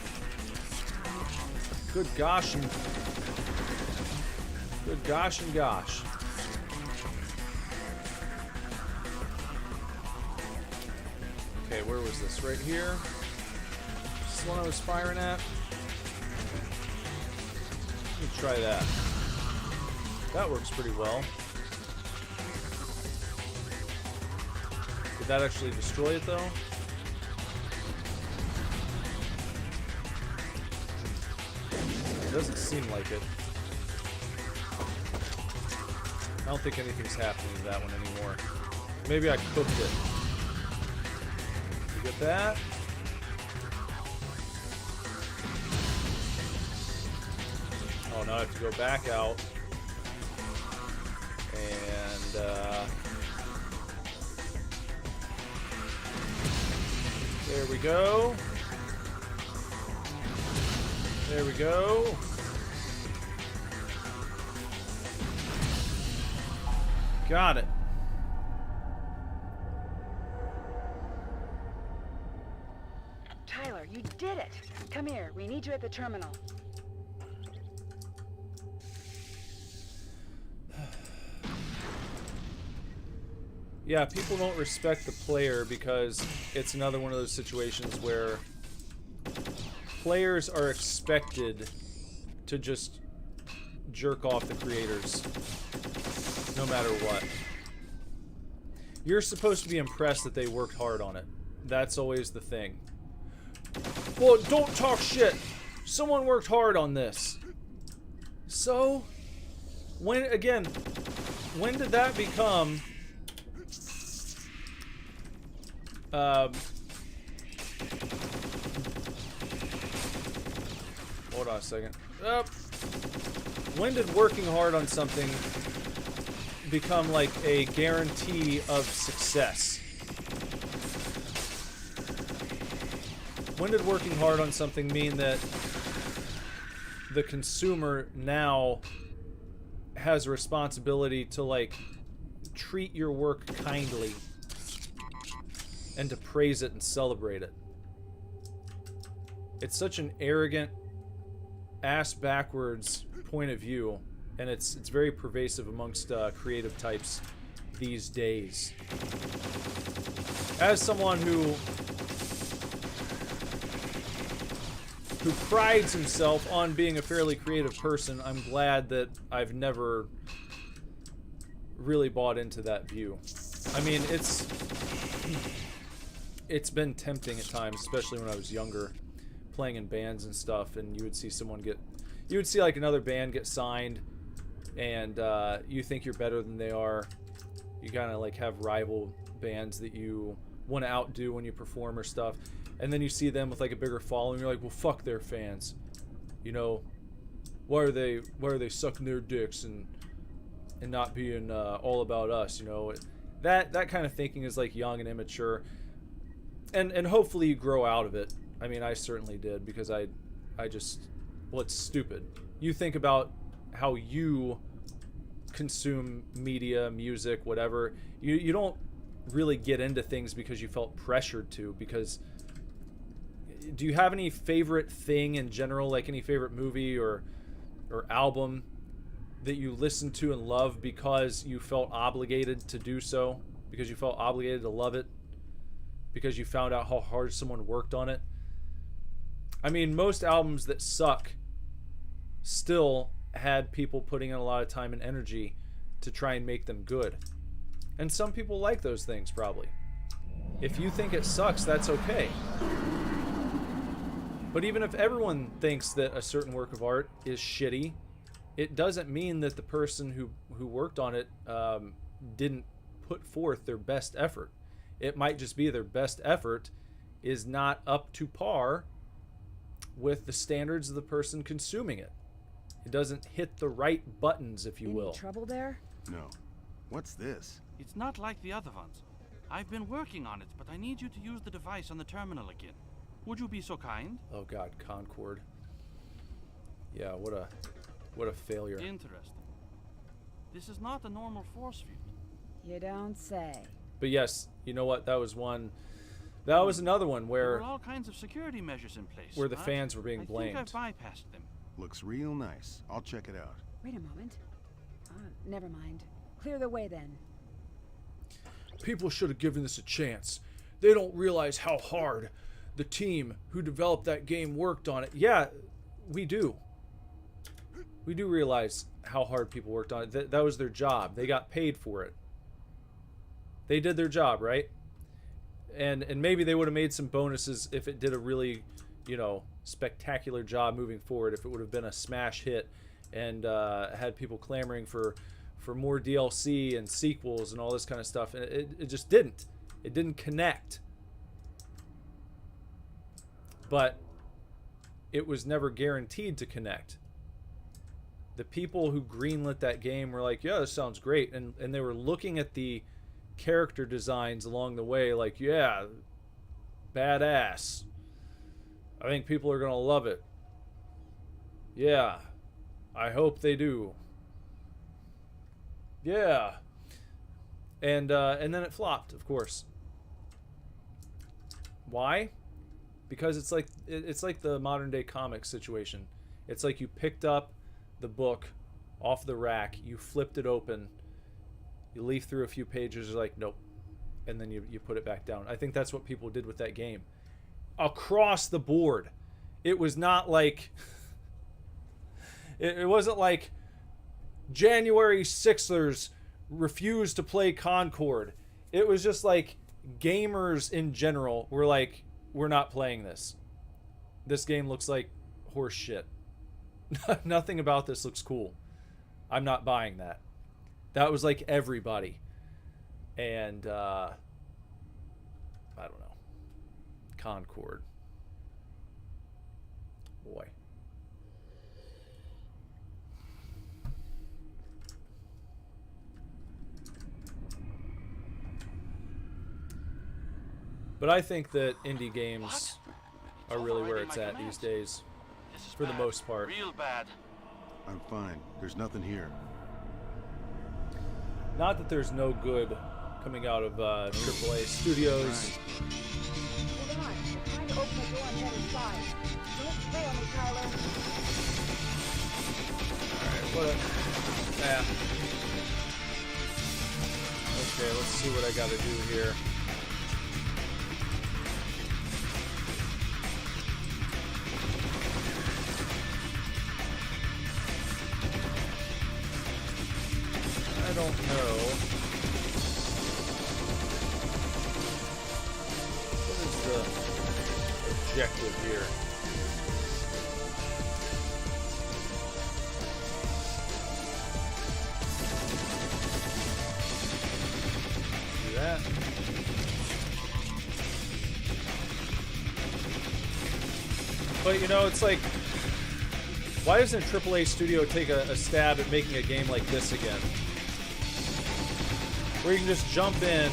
S1: Good gosh and... Good gosh and gosh. Okay, where was this? Right here? Is this the one I was firing at? Let me try that. That works pretty well. Did that actually destroy it, though? It doesn't seem like it. I don't think anything's happening to that one anymore. Maybe I cooked it. You get that? Oh, now I have to go back out. And, there we go. There we go. Got it.
S2: Tyler, you did it. Come here. We need you at the terminal.
S1: Yeah, people don't respect the player because it's another one of those situations where players are expected to just jerk off the creators no matter what. You're supposed to be impressed that they worked hard on it. That's always the thing. Well, don't talk shit. Someone worked hard on this. So, when did that become hold on a second. When did working hard on something become like a guarantee of success? When did working hard on something mean that the consumer now has a responsibility to, like, treat your work kindly and to praise it and celebrate it? It's such an arrogant, ass-backwards point of view, and it's very pervasive amongst creative types these days. As someone who prides himself on being a fairly creative person, I'm glad that I've never really bought into that view. I mean, it's been tempting at times, especially when I was younger, playing in bands and stuff, and you would see like another band get signed, and you think you're better than they are. You kind of like have rival bands that you want to outdo when you perform or stuff, and then you see them with like a bigger following. You're like, well, fuck their fans. You know, why are they sucking their dicks and not being all about us? You know, that kind of thinking is like young and immature, and hopefully you grow out of it. I mean, I certainly did, because I just, well, it's stupid. You think about how you consume media, music, whatever. You don't really get into things because you felt pressured to. Because, do you have any favorite thing in general, like any favorite movie or album that you listened to and love because you felt obligated to do so? Because you felt obligated to love it? Because you found out how hard someone worked on it? I mean, most albums that suck still had people putting in a lot of time and energy to try and make them good. And some people like those things, probably. If you think it sucks, that's okay. But even if everyone thinks that a certain work of art is shitty, it doesn't mean that the person who worked on it didn't put forth their best effort. It might just be their best effort is not up to par with the standards of the person consuming it. It doesn't hit the right buttons, if you will.
S2: Any trouble there?
S4: No. What's this?
S3: It's not like the other ones. I've been working on it, but I need you to use the device on the terminal again. Would you be so kind?
S1: Oh god, Concord. Yeah, what a failure.
S3: Interesting. This is not a normal force field.
S2: You don't say.
S1: But yes, you know what? That was another one
S3: There
S1: where
S3: were all kinds of security measures in place.
S1: where the
S3: but
S1: fans were being
S3: I
S1: blamed.
S3: think I've bypassed them.
S4: Looks real nice. I'll check it out.
S2: Wait a moment. Never mind. Clear the way then.
S1: People should have given this a chance. They don't realize how hard the team who developed that game worked on it. Yeah, we do. We do realize how hard people worked on it. That was their job. They got paid for it. They did their job, right? And maybe they would have made some bonuses if it did a really you know, spectacular job moving forward, if it would have been a smash hit and had people clamoring for more DLC and sequels and all this kind of stuff. And it just didn't. It didn't connect. But it was never guaranteed to connect. The people who greenlit that game were like, yeah, this sounds great. And they were looking at the character designs along the way like, yeah, badass. I think people are going to love it. Yeah, I hope they do. Yeah. And then it flopped, of course. Why? Because it's like the modern day comic situation. It's like you picked up the book off the rack, you flipped it open, you leaf through a few pages, you're like, nope. And then you put it back down. I think that's what people did with that game. Across the board. It was not like... it wasn't like January 6ers refused to play Concord. It was just like gamers in general were like, we're not playing this. This game looks like horse shit. Nothing about this looks cool. I'm not buying that. That was like everybody. And I don't know. Concord. Boy. But I think that indie games are really where it's at these days, for the most part.
S3: Real bad.
S4: I'm fine. There's nothing here.
S1: Not that there's no good coming out of AAA studios.
S2: Hold on. We're trying to open the door on the other side. Don't fail me, Tyler.
S1: Alright, what a... Yeah. Okay, let's see what I gotta do here. I don't know. What is the objective here? Do that. But you know, it's like, why doesn't a AAA studio take a stab at making a game like this again? Where you can just jump in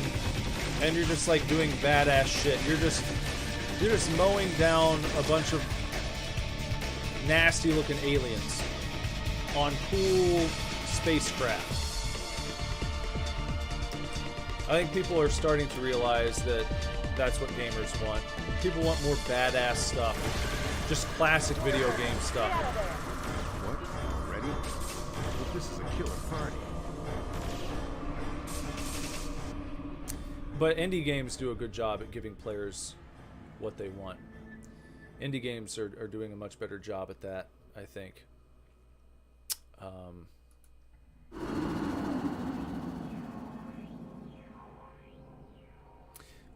S1: and you're just like doing badass shit. You're just mowing down a bunch of nasty looking aliens on cool spacecraft. I think people are starting to realize that that's what gamers want. People want more badass stuff. Just classic video game stuff.
S4: What? Ready? But this is a killer party.
S1: But indie games do a good job at giving players what they want. Indie games are doing a much better job at that, I think.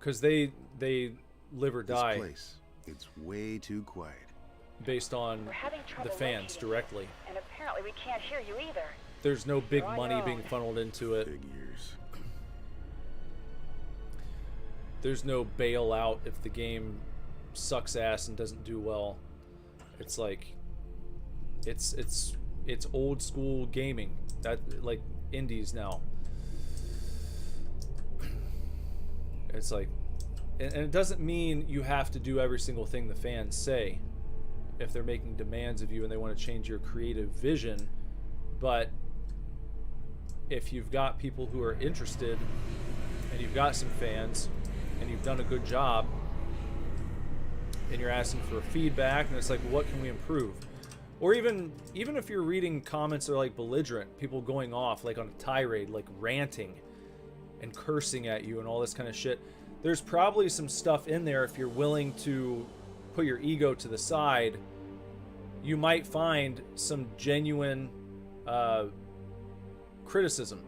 S1: Because they live or die.
S4: This place, it's way too quiet.
S1: Based on the fans directly.
S2: And apparently we can't hear you either.
S1: There's no big money being funneled into it.
S4: Big ears.
S1: There's no bailout if the game sucks ass and doesn't do well. It's like it's old school gaming. That like indies now. It's like, and it doesn't mean you have to do every single thing the fans say if they're making demands of you and they want to change your creative vision, but if you've got people who are interested and you've got some fans and you've done a good job and you're asking for feedback and it's like, what can we improve? Or even if you're reading comments that are like belligerent, people going off like on a tirade, like ranting and cursing at you and all this kind of shit, there's probably some stuff in there. If you're willing to put your ego to the side, you might find some genuine criticism,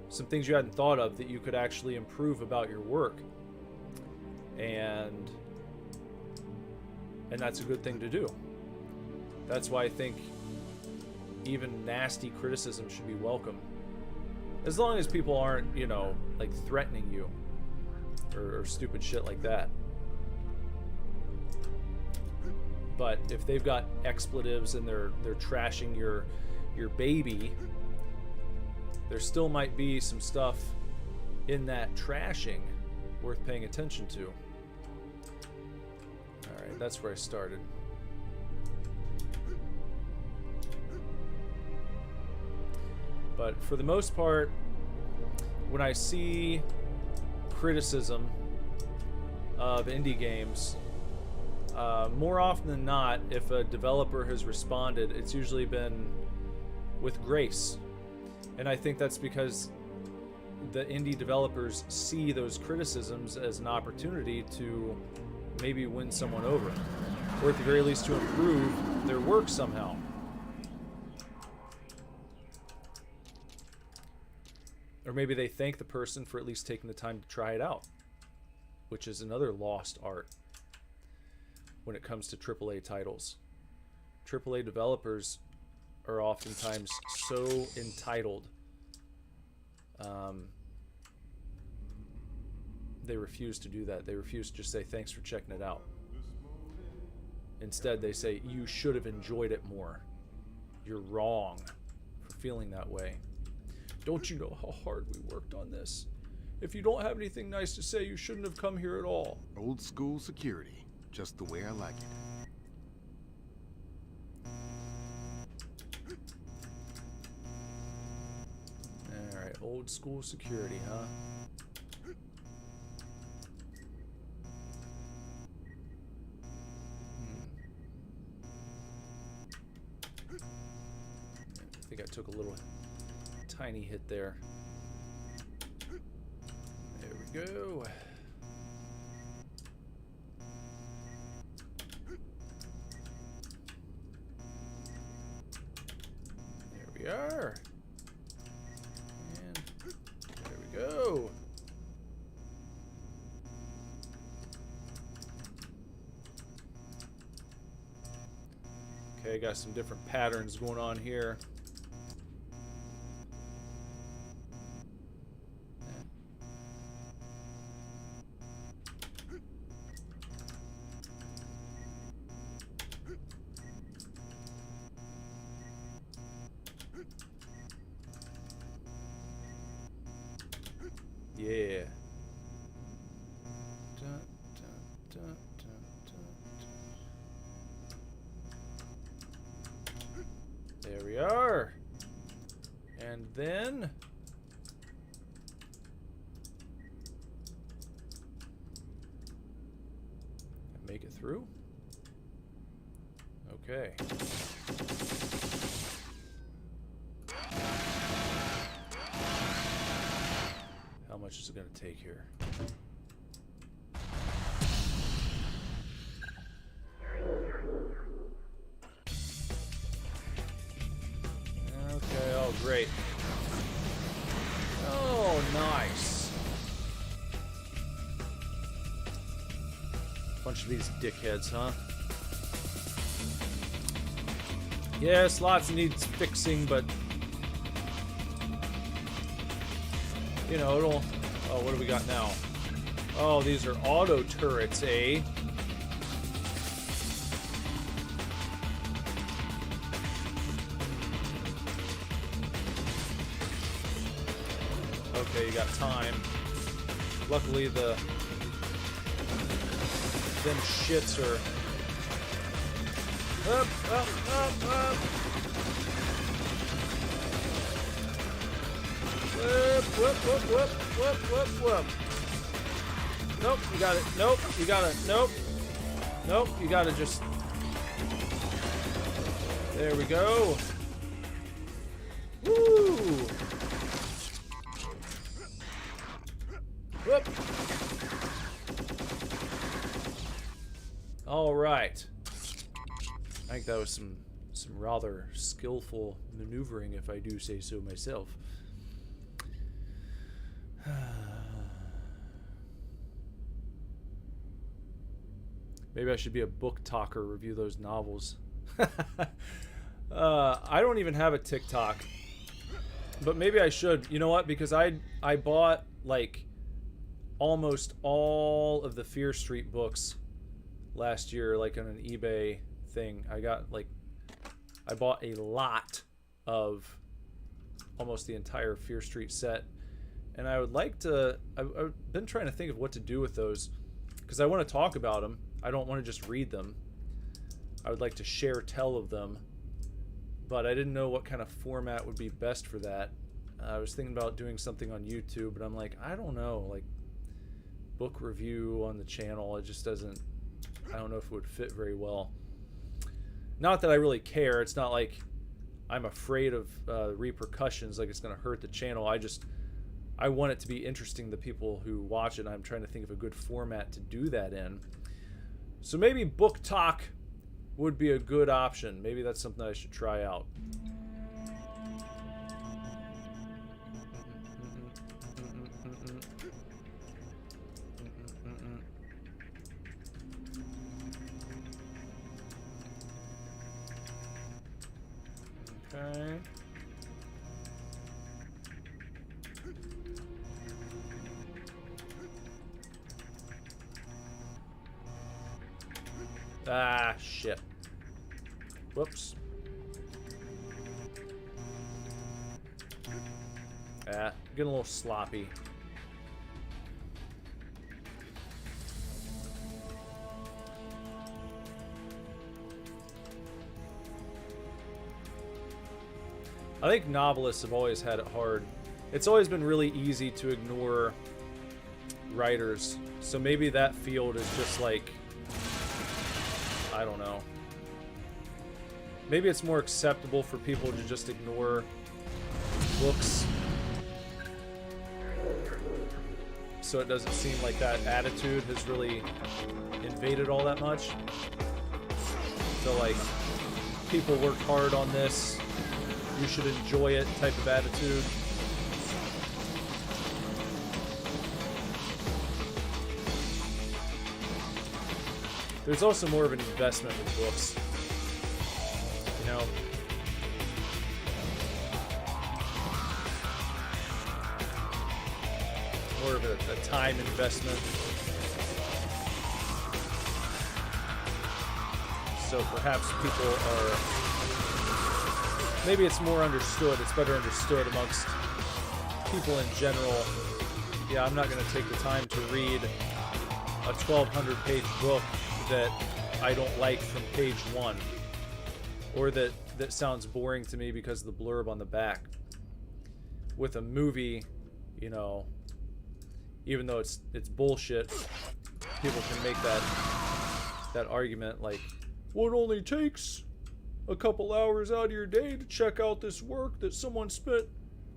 S1: some things you hadn't thought of that you could actually improve about your work. And And that's a good thing to do. That's why I think even nasty criticism should be welcome. As long as people aren't, you know, like threatening you or stupid shit like that. But if they've got expletives and they're trashing your baby, there still might be some stuff in that trashing worth paying attention to. Alright, that's where I started. But for the most part, when I see criticism of indie games, more often than not, if a developer has responded, it's usually been with grace. And I think that's because the indie developers see those criticisms as an opportunity to maybe win someone over, or at the very least to improve their work somehow. Or maybe they thank the person for at least taking the time to try it out, which is another lost art when it comes to AAA titles. AAA developers are oftentimes so entitled. They refuse to do that. They refuse to just say thanks for checking it out. Instead, they say you should have enjoyed it more. You're wrong for feeling that way. Don't you know how hard we worked on this? If you don't have anything nice to say, you shouldn't have come here at all.
S4: Old school security, just the way I like it.
S1: Alright, old school security, huh? I think I took a little tiny hit there. There we go. There we are. And there we go. Okay, I got some different patterns going on here. Yeah. Dun, dun, dun, dun, dun. There we are. And then make it through. Okay. How much is it going to take here? Okay, oh great. Oh, nice. Bunch of these dickheads, huh? Yes, lots needs fixing, but you know, it'll... Oh, what do we got now? Oh, these are auto turrets, eh? Okay, you got time. Luckily, them shits are... Up, up, up, up! Whoop, whoop, whoop, whoop, whoop, whoop, whoop. Nope, you got it. Nope, you got it. Nope. Nope, you gotta just... There we go. Woo! Whoop! All right. I think that was some rather skillful maneuvering, if I do say so myself. Maybe I should be a book talker, review those novels. I don't even have a TikTok, but maybe I should. You know what? Because I bought like almost all of the Fear Street books last year, like on an eBay thing. I bought a lot of almost the entire Fear Street set, and I would like to. I've been trying to think of what to do with those, because I want to talk about them. I don't want to just read them. I would like to share tell of them, but I didn't know what kind of format would be best for that. I was thinking about doing something on YouTube, but I'm like, I don't know, like book review on the channel, it just doesn't, I don't know if it would fit very well. Not that I really care. It's not like I'm afraid of repercussions, like it's going to hurt the channel. I want it to be interesting to people who watch it. I'm trying to think of a good format to do that in. So maybe book talk would be a good option. Maybe that's something I should try out. Okay. Ah, shit. Whoops. Ah, getting a little sloppy. I think novelists have always had it hard. It's always been really easy to ignore writers. So maybe that field is just like, I don't know. Maybe it's more acceptable for people to just ignore books, so it doesn't seem like that attitude has really invaded all that much. So like, people worked hard on this, you should enjoy it type of attitude. There's also more of an investment with books, you know? More of a time investment. So perhaps people are, maybe it's more understood, it's better understood amongst people in general. Yeah, I'm not going to take the time to read a 1,200 page book that I don't like from page 1, or that sounds boring to me because of the blurb on the back. With a movie, you know, even though it's bullshit, people can make that argument like, well, it only takes a couple hours out of your day to check out this work that someone spent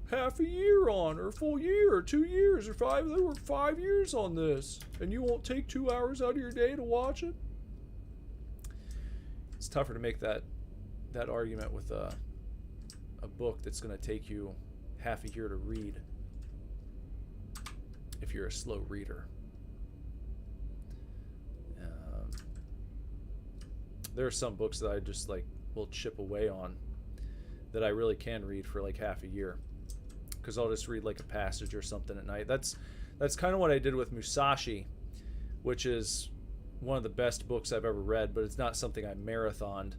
S1: half a year on, or a full year, or 2 years, or 5. They worked 5 years on this, and you won't take 2 hours out of your day to watch it. It's tougher to make that argument with a book that's going to take you half a year to read if you're a slow reader. There are some books that I just like will chip away on that I really can read for like half a year, because I'll just read like a passage or something at night. That's kind of what I did with Musashi, which is one of the best books I've ever read, but it's not something I marathoned.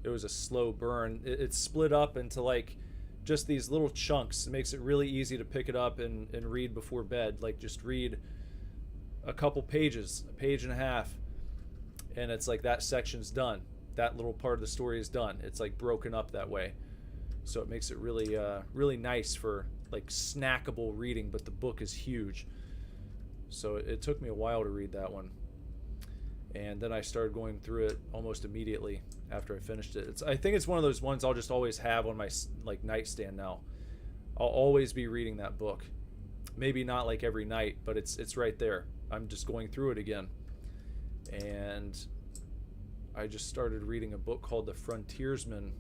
S1: It was a slow burn. It's split up into like just these little chunks. It makes it really easy to pick it up and read before bed. Like just read a couple pages, a page and a half, and it's like that section's done. That little part of the story is done. It's like broken up that way. So it makes it really really nice for like snackable reading, but the book is huge. So it took me a while to read that one. And then I started going through it almost immediately after I finished it. I think it's one of those ones I'll just always have on my like nightstand now. I'll always be reading that book. Maybe not like every night, but it's right there. I'm just going through it again. And I just started reading a book called The Frontiersman.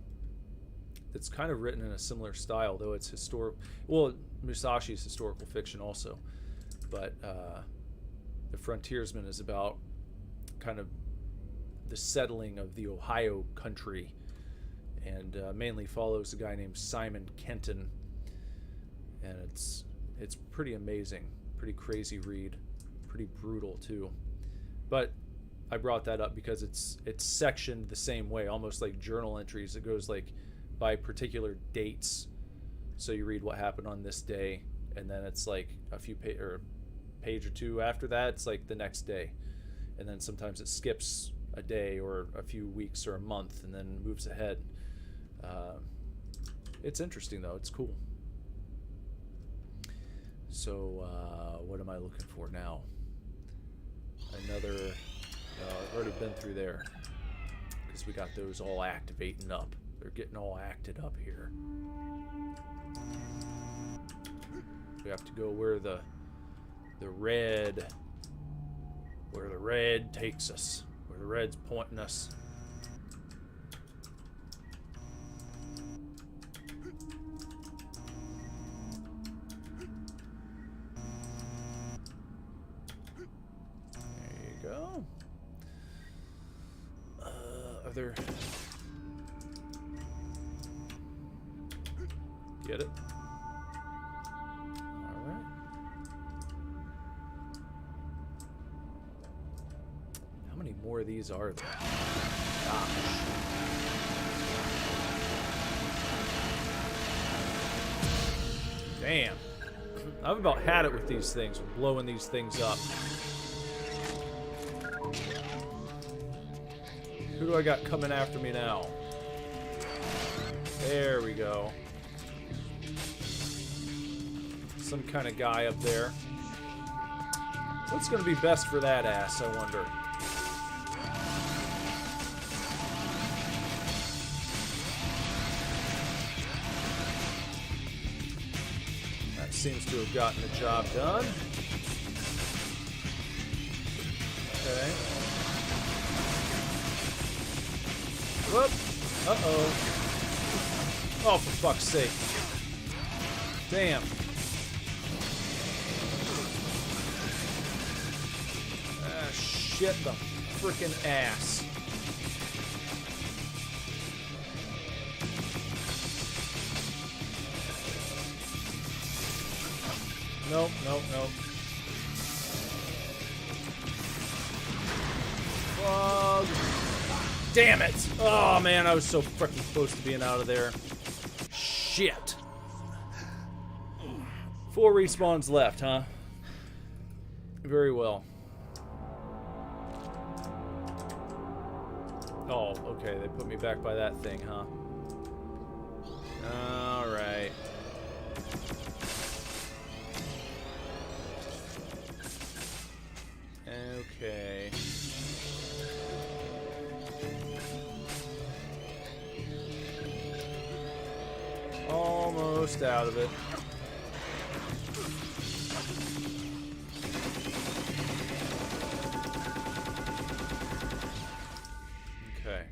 S1: It's kind of written in a similar style, though it's historic. Well, Musashi's historical fiction also, but The Frontiersman is about kind of the settling of the Ohio country, and mainly follows a guy named Simon Kenton. And it's pretty amazing, pretty crazy read, pretty brutal too. But I brought that up because it's sectioned the same way, almost like journal entries. It goes like by particular dates. So you read what happened on this day, and then it's like a page or two after that, it's like the next day. And then sometimes it skips a day or a few weeks or a month and then moves ahead. It's interesting though, it's cool. So what am I looking for now? Another, I've already been through there because we got those all activating up. They're getting all acted up here. We have to go where the red takes us, where the red's pointing us. There you go. Are there... Get it? Alright. How many more of these are there? Gosh. Damn. I've about had it with these things, with blowing these things up. Who do I got coming after me now? There we go. Some kind of guy up there. What's going to be best for that ass, I wonder? That seems to have gotten the job done. Okay. Whoop. Uh-oh. Oh, for fuck's sake. Damn. Ah, shit the frickin' ass. Nope, nope, nope. Frog. Damn it! Oh man, I was so freaking close to being out of there. Shit. 4 respawns left, huh? Very well. Oh, okay, they put me back by that thing, huh? Alright. Okay. Almost out of it. Okay.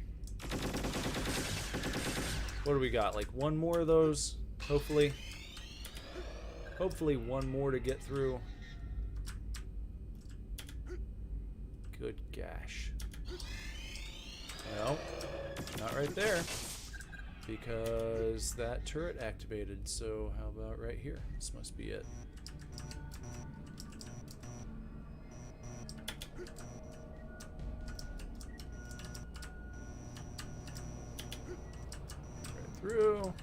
S1: What do we got? Like one more of those, hopefully. Hopefully one more to get through. Good gosh. No, not right there. Because that turret activated, so how about right here? This must be it. Right through.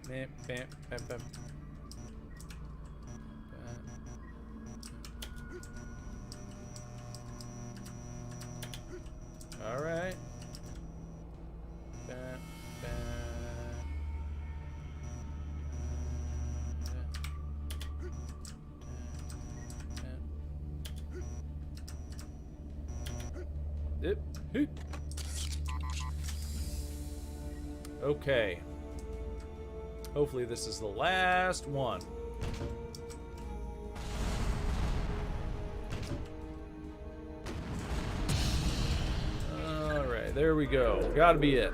S1: Bam, bam, bam, bam. All right. Okay. Hopefully this is the last one. Alright, there we go. Gotta be it.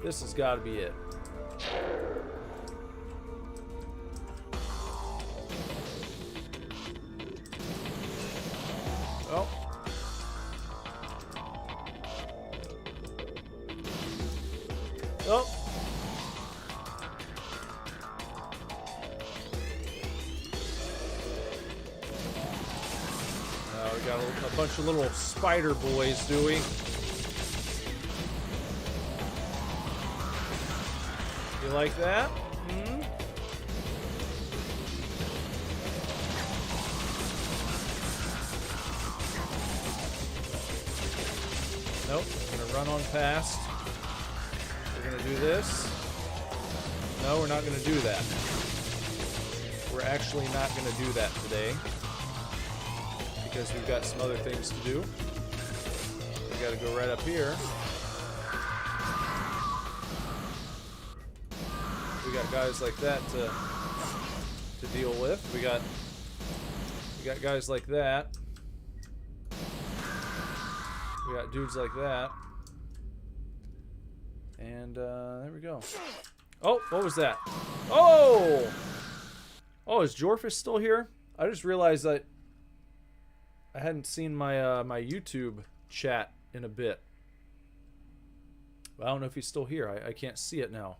S1: This has gotta be it. Oh. Oh. We got a bunch of little spider boys, do we? You like that? Hmm? Nope. I'm gonna run on past. We're gonna do this. No, we're not gonna do that. We're actually not gonna do that today. Because we've got some other things to do. We gotta go right up here. We got guys like that to deal with. We got guys like that. We got dudes like that. And there we go. Oh, what was that? Oh! Oh, is Jorphus still here? I just realized that I hadn't seen my my YouTube chat in a bit. I don't know if he's still here. I can't see it now.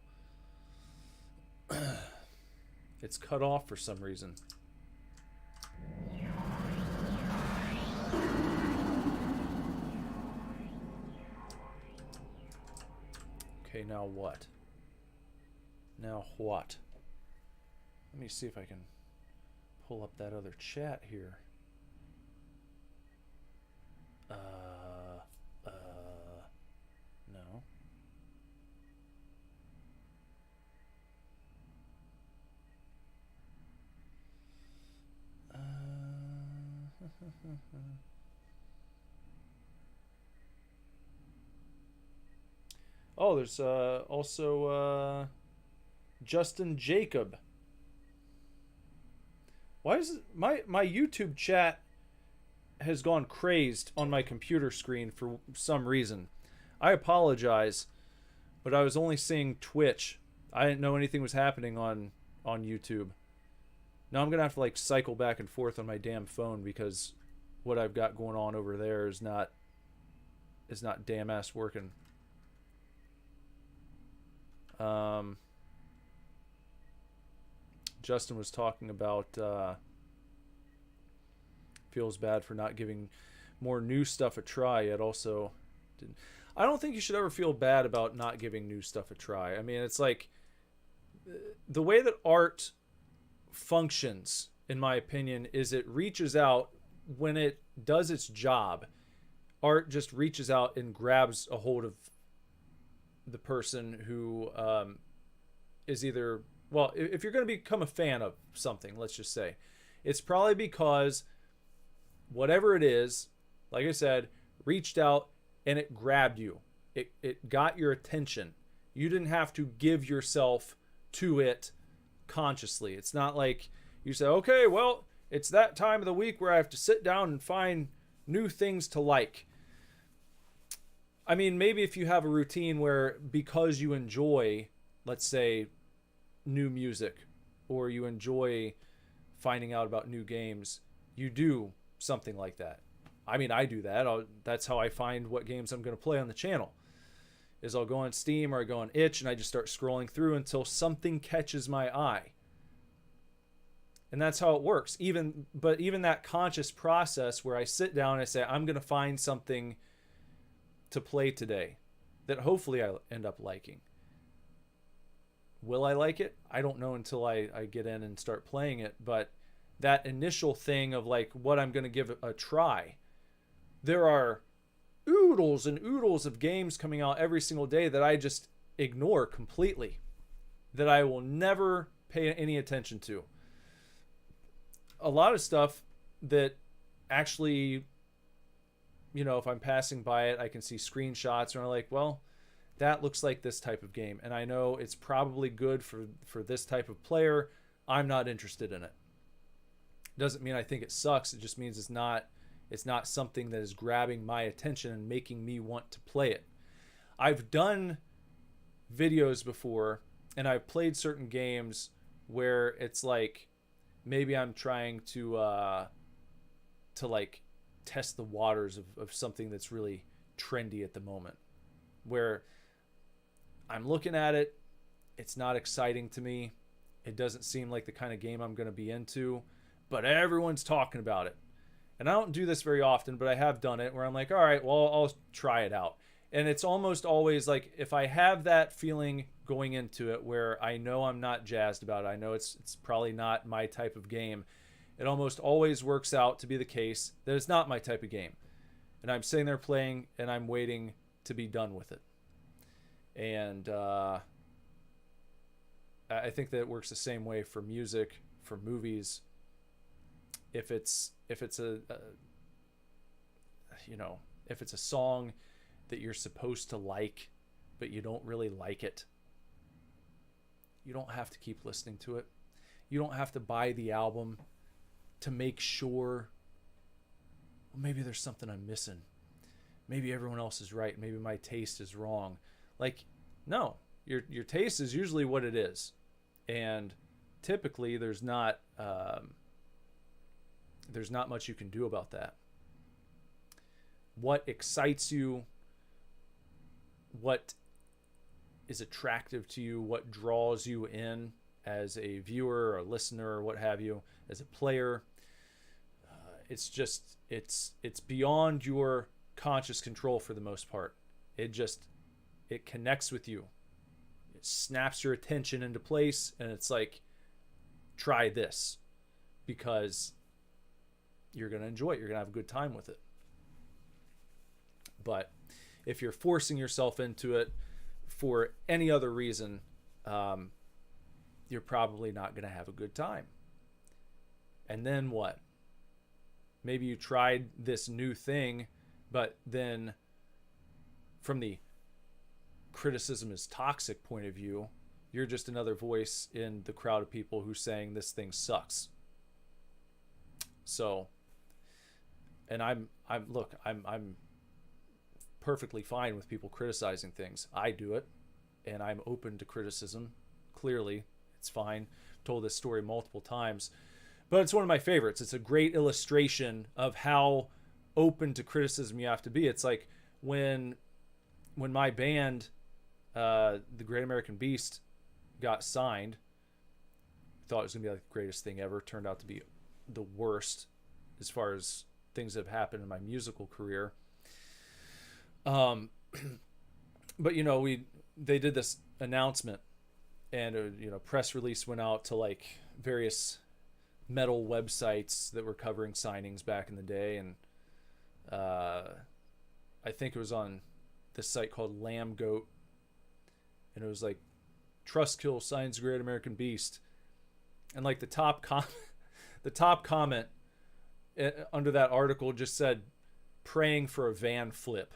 S1: It's cut off for some reason. Okay, now what? Now what? Let me see if I can pull up that other chat here. No. Oh, there's also Justin Jacob. Why is it, my YouTube chat has gone crazed on my computer screen for some reason. I apologize, but I was only seeing Twitch. I didn't know anything was happening on YouTube. Now I'm gonna have to like cycle back and forth on my damn phone because what I've got going on over there is not damn ass working. Justin was talking about feels bad for not giving more new stuff a try, yet also didn't. I don't think you should ever feel bad about not giving new stuff a try. I mean, it's like the way that art functions, in my opinion, is it reaches out when it does its job. Art just reaches out and grabs a hold of the person who is either, well, if you're going to become a fan of something, let's just say, it's probably because whatever it is, like I said, reached out and it grabbed you. It got your attention. You didn't have to give yourself to it consciously. It's not like you say, okay, well, it's that time of the week where I have to sit down and find new things to like. I mean, maybe if you have a routine where because you enjoy, let's say, new music, or you enjoy finding out about new games, you do something like that. I mean, I do that. That's how I find what games I'm going to play on the channel. Is I'll go on Steam or I go on Itch and I just start scrolling through until something catches my eye. And that's how it works. But even that conscious process where I sit down and I say, I'm going to find something to play today that hopefully I end up liking. Will I like it? I don't know until I get in and start playing it. But that initial thing of like what I'm going to give a try, there are oodles and oodles of games coming out every single day that I just ignore completely, that I will never pay any attention to. A lot of stuff that actually, you know, if I'm passing by it, I can see screenshots and I'm like, well, that looks like this type of game. And I know it's probably good for this type of player. I'm not interested in it. Doesn't mean I think it sucks. It just means it's not something that is grabbing my attention and making me want to play it. I've done videos before and I've played certain games where it's like, maybe I'm trying to like test the waters of something that's really trendy at the moment, where I'm looking at it. It's not exciting to me. It doesn't seem like the kind of game I'm going to be into, but everyone's talking about it. And I don't do this very often, but I have done it where I'm like, all right, well, I'll try it out. And it's almost always like if I have that feeling going into it where I know I'm not jazzed about it, I know it's probably not my type of game, it almost always works out to be the case that it's not my type of game. And I'm sitting there playing and I'm waiting to be done with it. And I think that it works the same way for music, for movies. If it's a if it's a song that you're supposed to like, but you don't really like it, you don't have to keep listening to it. You don't have to buy the album to make sure, well, maybe there's something I'm missing. Maybe everyone else is right. Maybe my taste is wrong. Like, no, your taste is usually what it is. And typically there's not much you can do about that. What excites you, what is attractive to you, what draws you in as a viewer or a listener or what have you, as a player, it's beyond your conscious control for the most part. It connects with you. It snaps your attention into place, and it's like, try this, because you're going to enjoy it. You're going to have a good time with it. But if you're forcing yourself into it for any other reason, you're probably not going to have a good time. And then what? Maybe you tried this new thing, but then from the criticism is toxic point of view, you're just another voice in the crowd of people who's saying this thing sucks. So, and I'm perfectly fine with people criticizing things. I do it, and I'm open to criticism. Clearly, it's fine. I've told this story multiple times, but it's one of my favorites. It's a great illustration of how open to criticism you have to be. It's like when my band, the Great American Beast, got signed, thought it was gonna be like the greatest thing ever. Turned out to be the worst as far as things that have happened in my musical career. But they did this announcement, and a press release went out to like various metal websites that were covering signings back in the day, and I think it was on this site called Lamb Goat, and it was like, Trustkill signs Great American Beast, and like the top comment under that article just said, praying for a van flip.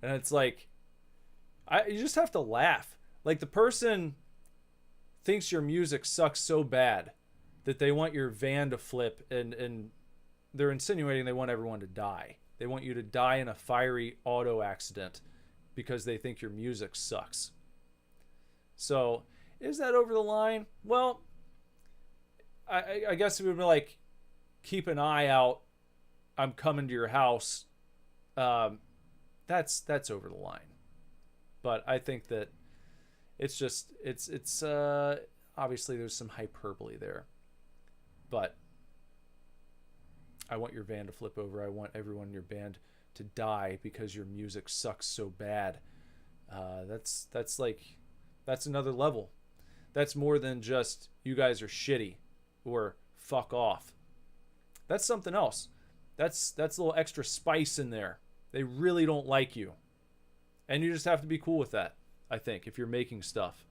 S1: And it's like, you just have to laugh. Like, the person thinks your music sucks so bad that they want your van to flip, and they're insinuating they want everyone to die. They want you to die in a fiery auto accident because they think your music sucks. So, is that over the line? Well, I guess it would be like, keep an eye out, I'm coming to your house. That's over the line. But I think that it's obviously there's some hyperbole there. But I want your van to flip over. I want everyone in your band to die because your music sucks so bad. That's another level. That's more than just, you guys are shitty or fuck off. That's something else. That's a little extra spice in there. They really don't like you. And you just have to be cool with that, I think, if you're making stuff.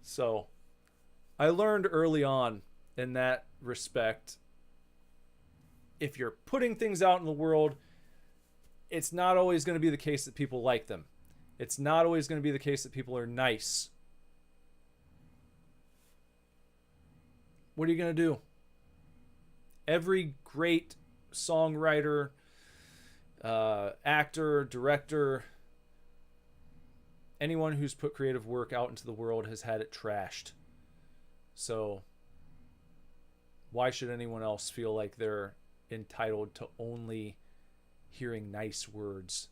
S1: So, I learned early on in that respect, if you're putting things out in the world, it's not always going to be the case that people like them. It's not always going to be the case that people are nice. What are you going to do? Every great songwriter, actor, director, anyone who's put creative work out into the world has had it trashed. So why should anyone else feel like they're entitled to only hearing nice words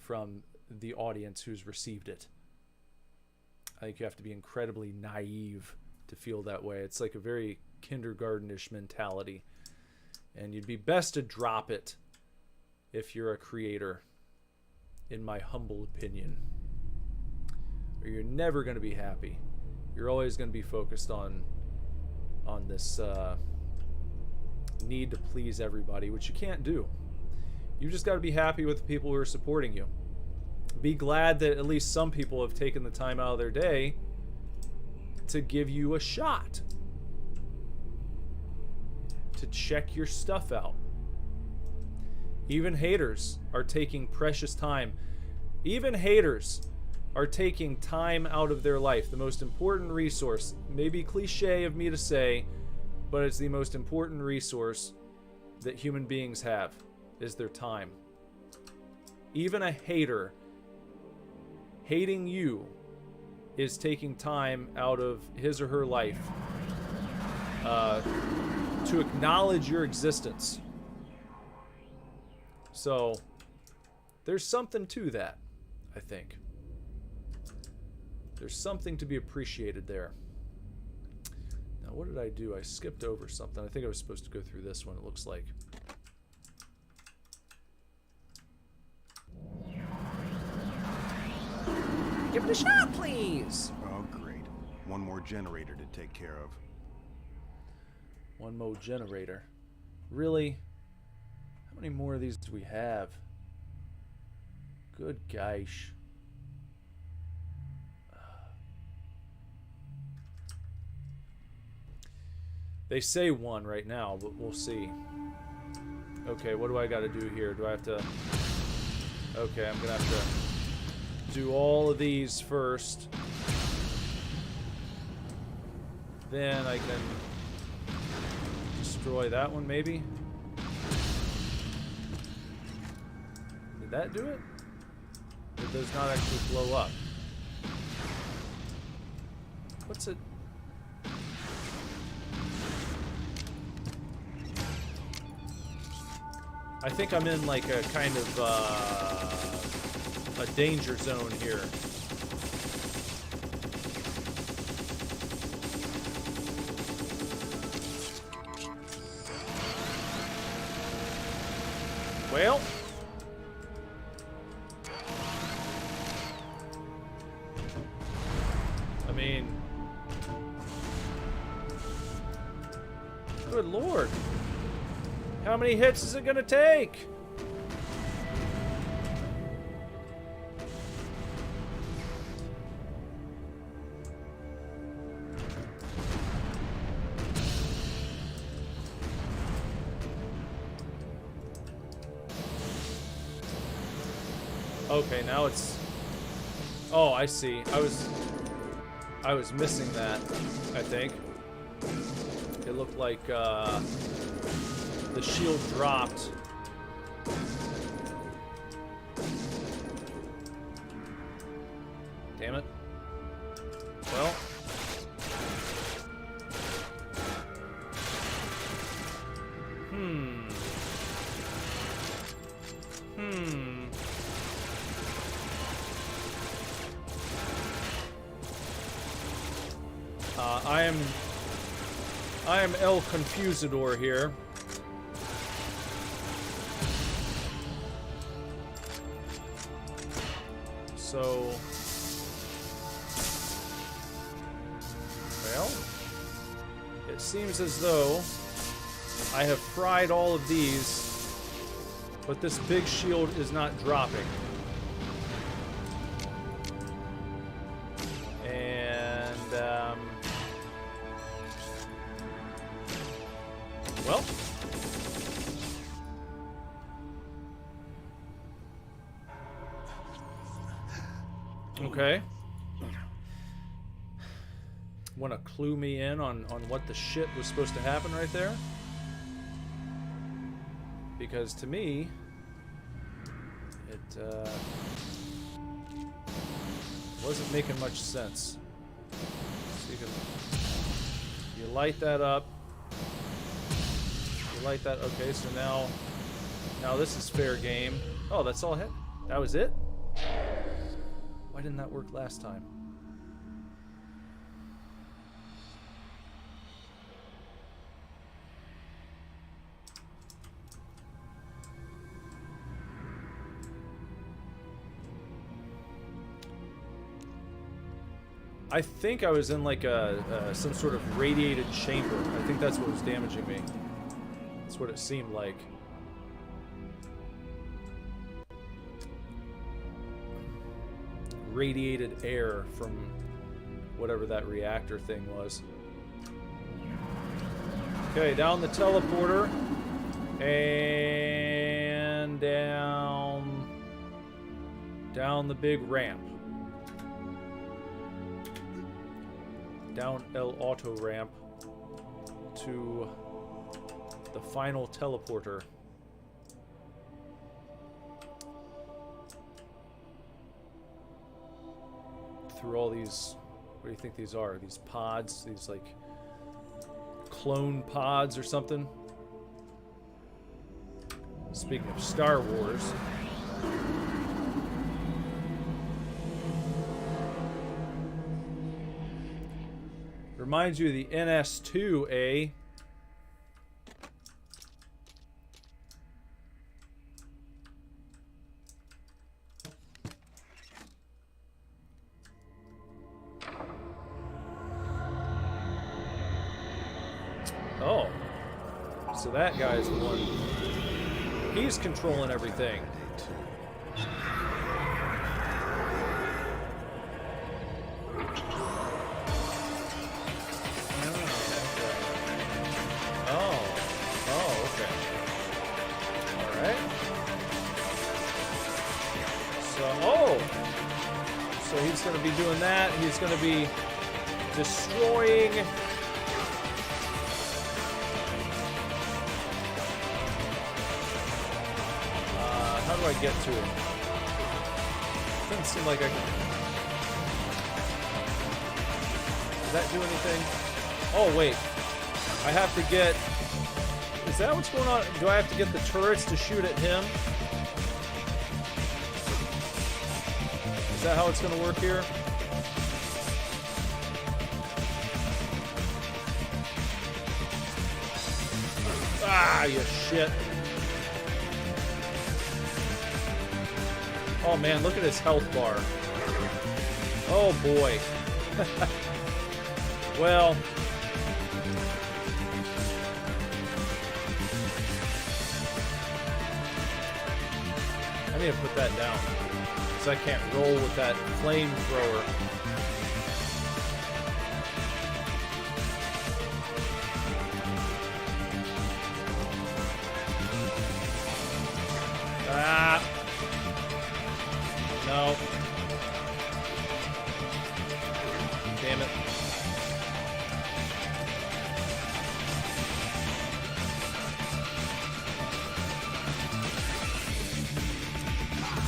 S1: from the audience who's received it. I think you have to be incredibly naive to feel that way. It's like a very kindergartenish mentality. And you'd be best to drop it if you're a creator, in my humble opinion. Or you're never going to be happy. You're always going to be focused on this need to please everybody, which you can't do. You just got to be happy with the people who are supporting you. Be glad that at least some people have taken the time out of their day to give you a shot, to check your stuff out. Even haters are taking precious time. Even haters are taking time out of their life. The most important resource, maybe cliche of me to say, but it's the most important resource that human beings have, is their time. Even a hater hating you is taking time out of his or her life to acknowledge your existence. So there's something to that, I think. There's something to be appreciated there. Now, what did I do? I skipped over something. I think I was supposed to go through this one, it looks like.
S5: Give it a shot, please.
S4: Oh, great. One more generator to take care of.
S1: One more generator. Really? How many more of these do we have? Good gosh. They say one right now, but we'll see. Okay, what do I got to do here? Do I have to... Okay, I'm going to have to do all of these first. Then I can destroy that one, maybe? Did that do it? It does not actually blow up. What's it? I think I'm in like a kind of a danger zone here. Well, I mean, good Lord. How many hits is it gonna take? Okay, now it's... Oh, I see. I was missing that, I think. It looked like, the shield dropped. Damn it. Well. I am El Confusador here. So, well, it seems as though I have fried all of these, but this big shield is not dropping. And, well, okay. Want to clue me in on what the shit was supposed to happen right there? Because to me, it wasn't making much sense. So you light that up. You light that. Okay, so now this is fair game. Oh, that's all hit. That was it? Why didn't that work last time? I think I was in like some sort of radiated chamber. I think that's what was damaging me. That's what it seemed like. Radiated air from whatever that reactor thing was. Okay, down the teleporter. And down the big ramp. Down El Auto ramp to the final teleporter. Through all these, what do you think these are? These pods, these like clone pods or something? Speaking of Star Wars. Reminds you of the NS2, eh? Oh. So that guy's the one. He's controlling everything. So he's going to be doing that. He's going to be destroying. How do I get to him? Doesn't seem like I can. Does that do anything? Oh, wait. I have to get. Is that what's going on? Do I have to get the turrets to shoot at him? Is that how it's going to work here? Ah, you shit. Oh man, look at his health bar. Oh boy. Well. I need to put that down. I can't roll with that flamethrower. Ah! No. Damn it.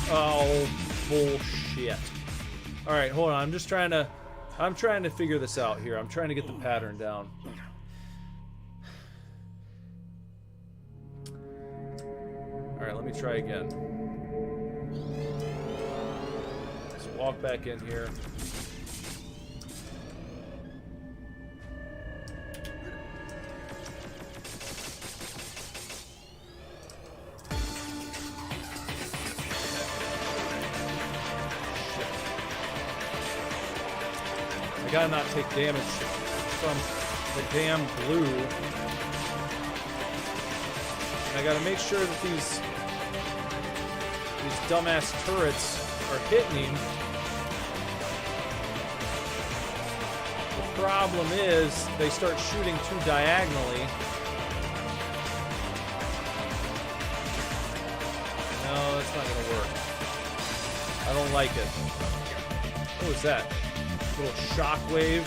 S1: Oh. Bullshit. Alright, hold on. I'm trying to figure this out here. I'm trying to get the pattern down. Alright, let me try again. Let's walk back in here. I gotta not take damage from the damn glue. And I gotta make sure that these dumbass turrets are hitting him. The problem is they start shooting too diagonally. No, that's not gonna work. I don't like it. What was that? Little shockwave.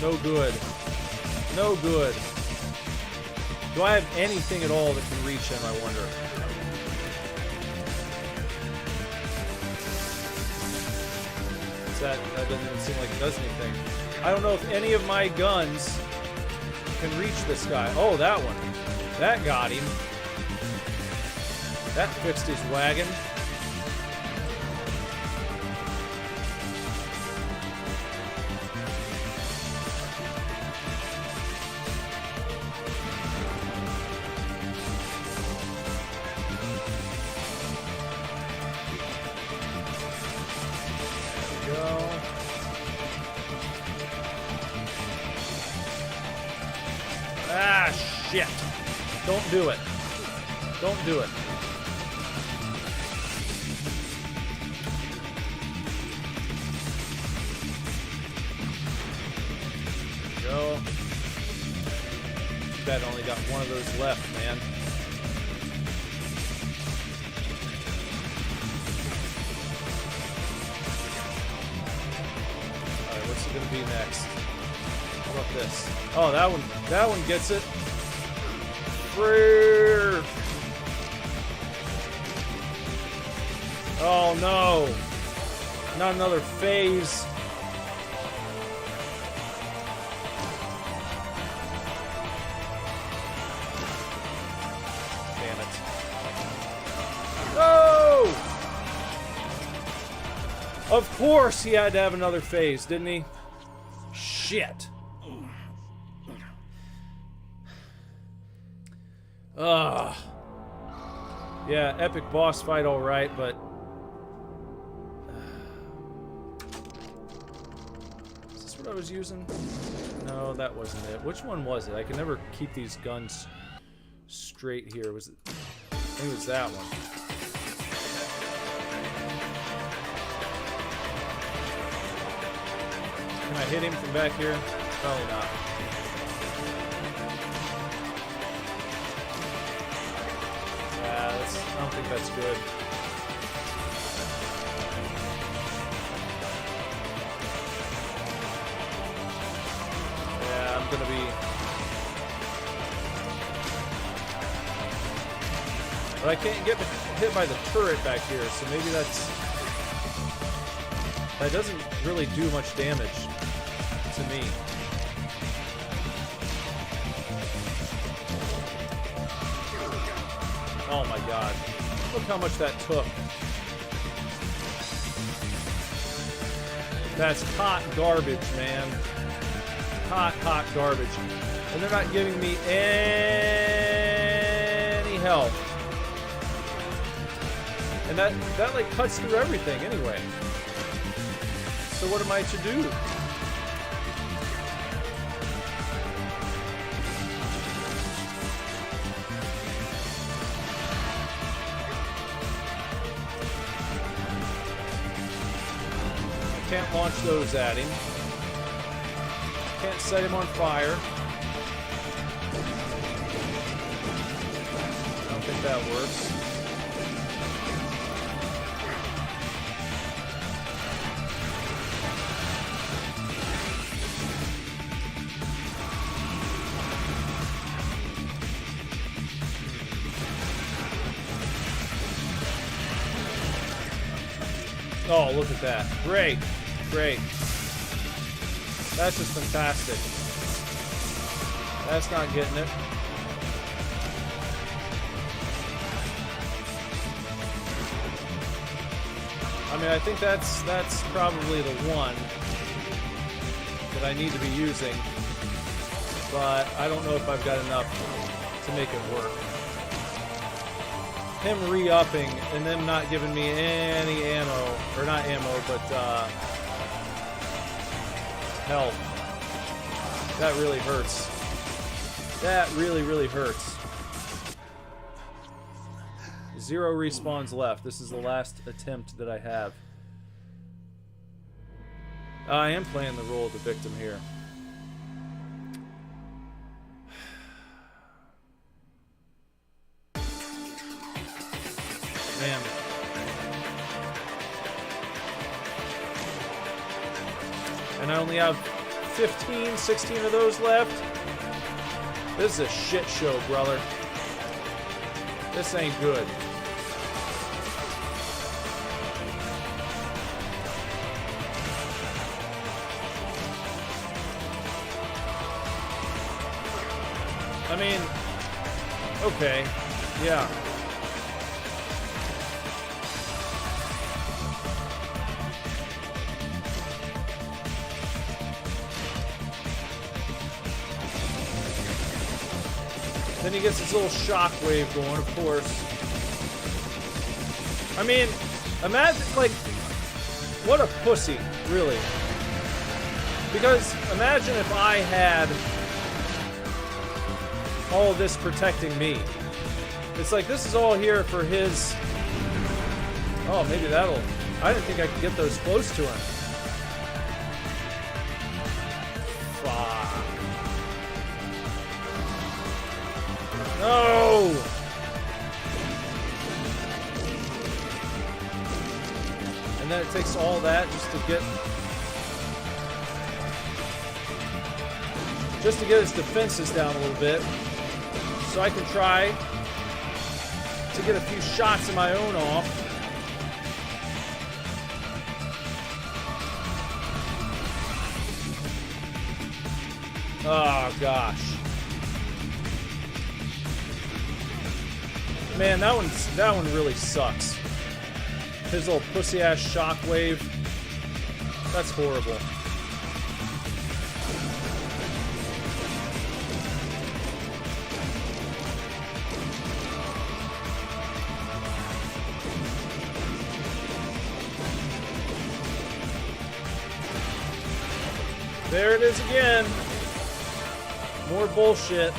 S1: No good. No good. Do I have anything at all that can reach him, I wonder? That doesn't even seem like it does anything. I don't know if any of my guns can reach this guy. Oh, that one. That got him. That fixed his wagon. Ah, shit. Don't do it. Don't do it. There we go. Bet only got one of those left, man. Alright, what's it gonna be next? How about this? Oh, that one gets it. Free. Oh no. Not another phase. Damn it. No! Of course he had to have another phase, didn't he? Shit. Ugh. Yeah, epic boss fight, alright, but... Is this what I was using? No, that wasn't it. Which one was it? I can never keep these guns straight here. Was it? I think it was that one. Can I hit him from back here? Probably not. I don't think that's good. Yeah, I'm gonna be... But I can't get hit by the turret back here, so maybe that's... That doesn't really do much damage to me. Oh my god. Look how much that took. That's hot garbage, man. Hot, hot garbage. And they're not giving me any help. And that like cuts through everything anyway. So what am I to do? Can't launch those at him. Can't set him on fire. I don't think that works. Oh, look at that. Great. Great. That's just fantastic. That's not getting it. I mean, I think that's probably the one that I need to be using. But I don't know if I've got enough to make it work. Him re-upping and them not giving me any ammo, or not ammo, but health. That really hurts. That really, really hurts. 0 respawns left. This is the last attempt that I have. I am playing the role of the victim here. Man. And I only have 15, 16 of those left. This is a shit show, brother. This ain't good. I mean, okay, yeah. Then he gets his little shockwave going, of course. I mean, imagine, like, what a pussy, really. Because imagine if I had all of this protecting me. It's like, this is all here for his... Oh, maybe that'll... I didn't think I could get those close to him. Fuck. No! And then it takes all that just to get his defenses down a little bit, so I can try to get a few shots of my own off. Oh gosh, man, that one really sucks. His little pussy ass shockwave. That's horrible. There it is again. More bullshit.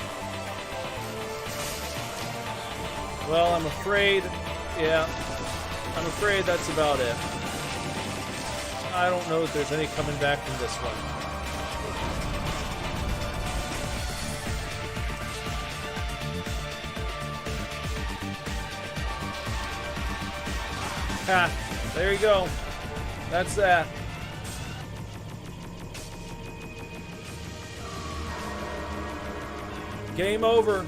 S1: Well, I'm afraid, yeah, I'm afraid that's about it. I don't know if there's any coming back from this one. Ha, there you go. That's that. Game over.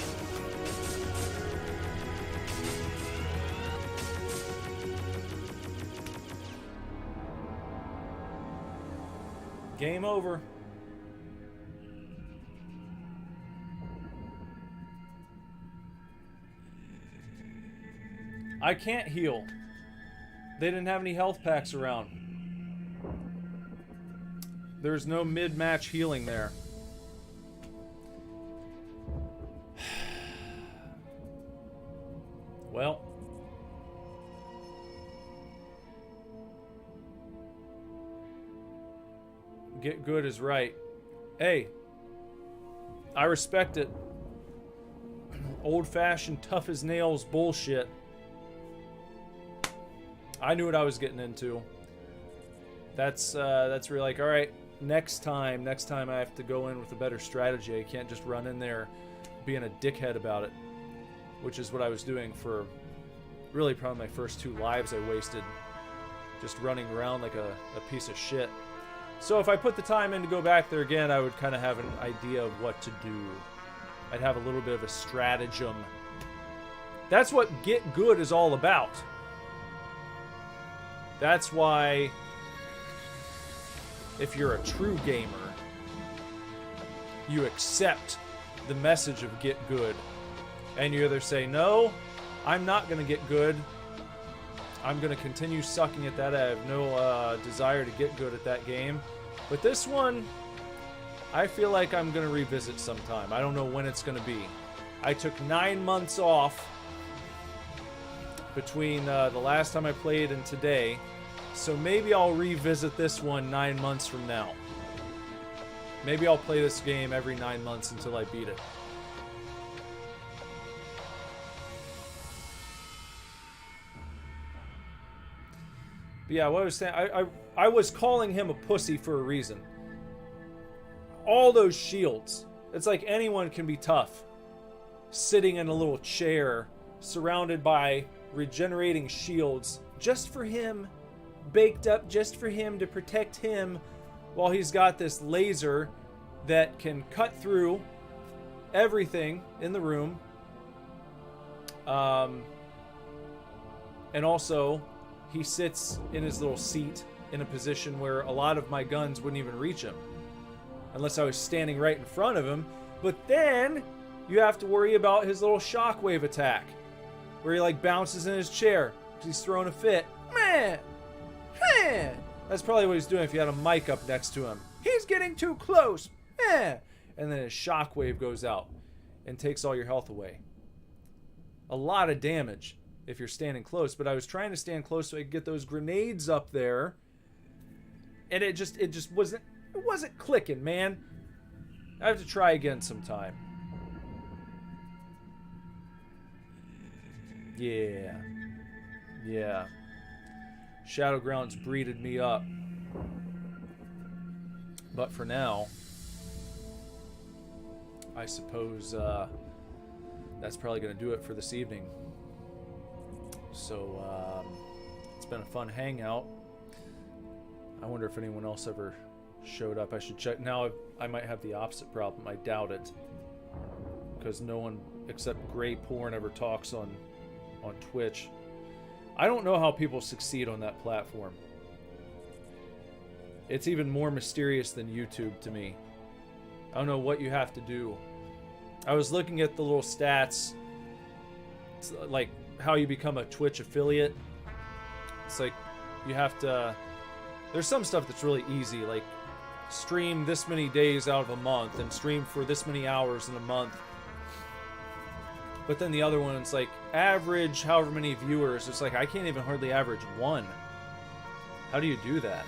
S1: Game over. I can't heal. They didn't have any health packs around. There's no mid-match healing there. Well, get good is right. Hey, I respect it. Old-fashioned, tough as nails bullshit. I knew what I was getting into. That's really like, all right, next time I have to go in with a better strategy. I can't just run in there being a dickhead about it. Which is what I was doing for really probably my first 2 lives I wasted. Just running around like a piece of shit. So if I put the time in to go back there again, I would kind of have an idea of what to do. I'd have a little bit of a stratagem. That's what Get Good is all about. That's why, if you're a true gamer, you accept the message of Get Good. And you either say, no, I'm not going to get good. I'm going to continue sucking at that. I have no desire to get good at that game. But this one, I feel like I'm going to revisit sometime. I don't know when it's going to be. I took 9 months off between the last time I played and today. So maybe I'll revisit this one 9 months from now. Maybe I'll play this game every 9 months until I beat it. But yeah, what I was saying, I was calling him a pussy for a reason. All those shields. It's like anyone can be tough. Sitting in a little chair, surrounded by regenerating shields, just for him, baked up just for him to protect him, while he's got this laser that can cut through everything in the room. And also, he sits in his little seat in a position where a lot of my guns wouldn't even reach him unless I was standing right in front of him. But then you have to worry about his little shockwave attack where he like bounces in his chair because he's throwing a fit. Meh! Meh! That's probably what he's doing if you had a mic up next to him. He's getting too close. Meh! And then his shockwave goes out. and takes all your health away. A lot of damage if you're standing close, but I was trying to stand close so I could get those grenades up there, and it just wasn't clicking, man. I have to try again sometime. Yeah. Shadowgrounds breeded me up. But for now, I suppose that's probably going to do it for this evening. So it's been a fun hangout. I wonder if anyone else ever showed up. I should check. Now I might have the opposite problem. I doubt it, because no one except Gray Porn ever talks on Twitch. I don't know how people succeed on that platform. It's even more mysterious than YouTube to me. I don't know what you have to do. I was looking at the little stats. It's like how you become a Twitch affiliate. It's like you have to... There's some stuff that's really easy, like stream this many days out of a month and stream for this many hours in a month. But then the other one, it's like average however many viewers. It's like I can't even hardly average one. How do you do that?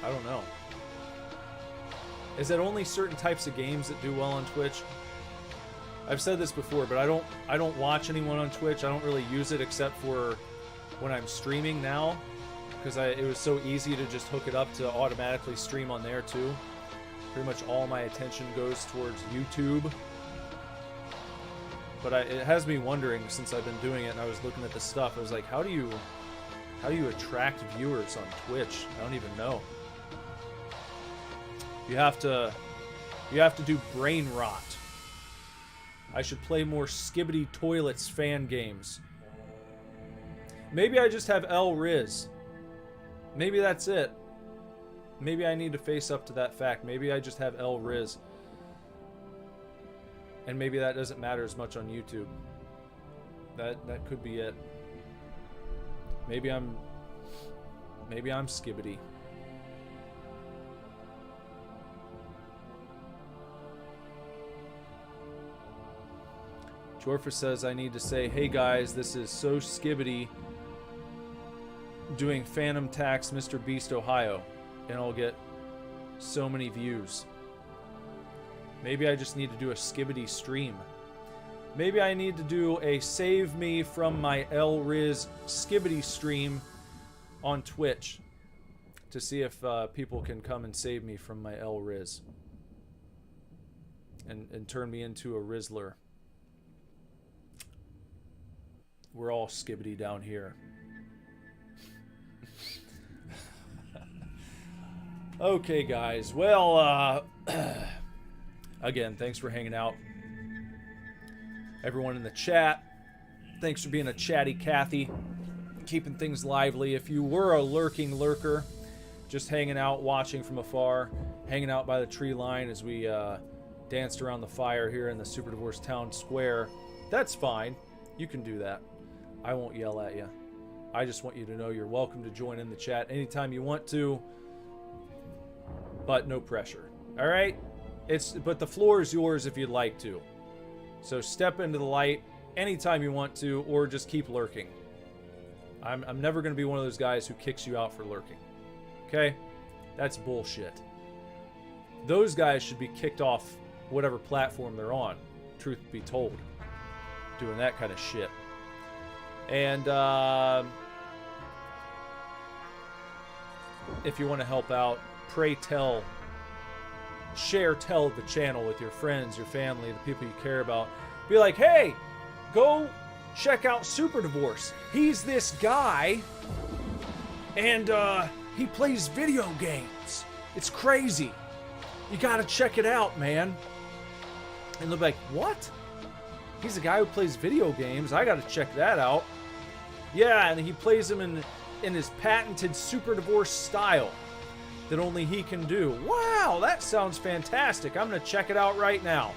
S1: I don't know. Is it only certain types of games that do well on Twitch? I've said this before, but I don't watch anyone on Twitch. I don't really use it except for when I'm streaming now, because it was so easy to just hook it up to automatically stream on there too. Pretty much all my attention goes towards YouTube. But it has me wondering, since I've been doing it and I was looking at the stuff, I was like, how do you attract viewers on Twitch? I don't even know. You have to do brain rot. I should play more Skibbity Toilets fan games. Maybe I just have L Riz. Maybe that's it. Maybe I need to face up to that fact. Maybe I just have L Riz. And maybe that doesn't matter as much on YouTube. That could be it. Maybe I'm Skibbity. Jorfa says I need to say, hey guys, this is so Skibbity doing Phantom Tax Mr. Beast Ohio, and I'll get so many views. Maybe I just need to do a Skibbity stream. Maybe I need to do a save me from my L Riz Skibbity stream on Twitch to see if people can come and save me from my L Riz and turn me into a Rizzler. We're all Skibbity down here. Okay, guys. Well, again, thanks for hanging out. Everyone in the chat, thanks for being a chatty Cathy, keeping things lively. If you were a lurking lurker, just hanging out, watching from afar, hanging out by the tree line as we danced around the fire here in the Super Divorce Town Square, that's fine. You can do that. I won't yell at you. I just want you to know you're welcome to join in the chat anytime you want to, but no pressure. All right? But the floor is yours if you'd like to. So step into the light anytime you want to, or just keep lurking. I'm never going to be one of those guys who kicks you out for lurking. Okay? That's bullshit. Those guys should be kicked off whatever platform they're on, truth be told, doing that kind of shit. And if you want to help out, pray tell, tell the channel with your friends, your family, the people you care about. Be like, hey, go check out Super Divorce. He's this guy, and he plays video games. It's crazy. You gotta check it out, man. And they'll be like, what? He's a guy who plays video games. I gotta check that out. Yeah, and he plays them in his patented Super Divorce style that only he can do. Wow, that sounds fantastic. I'm gonna check it out right now.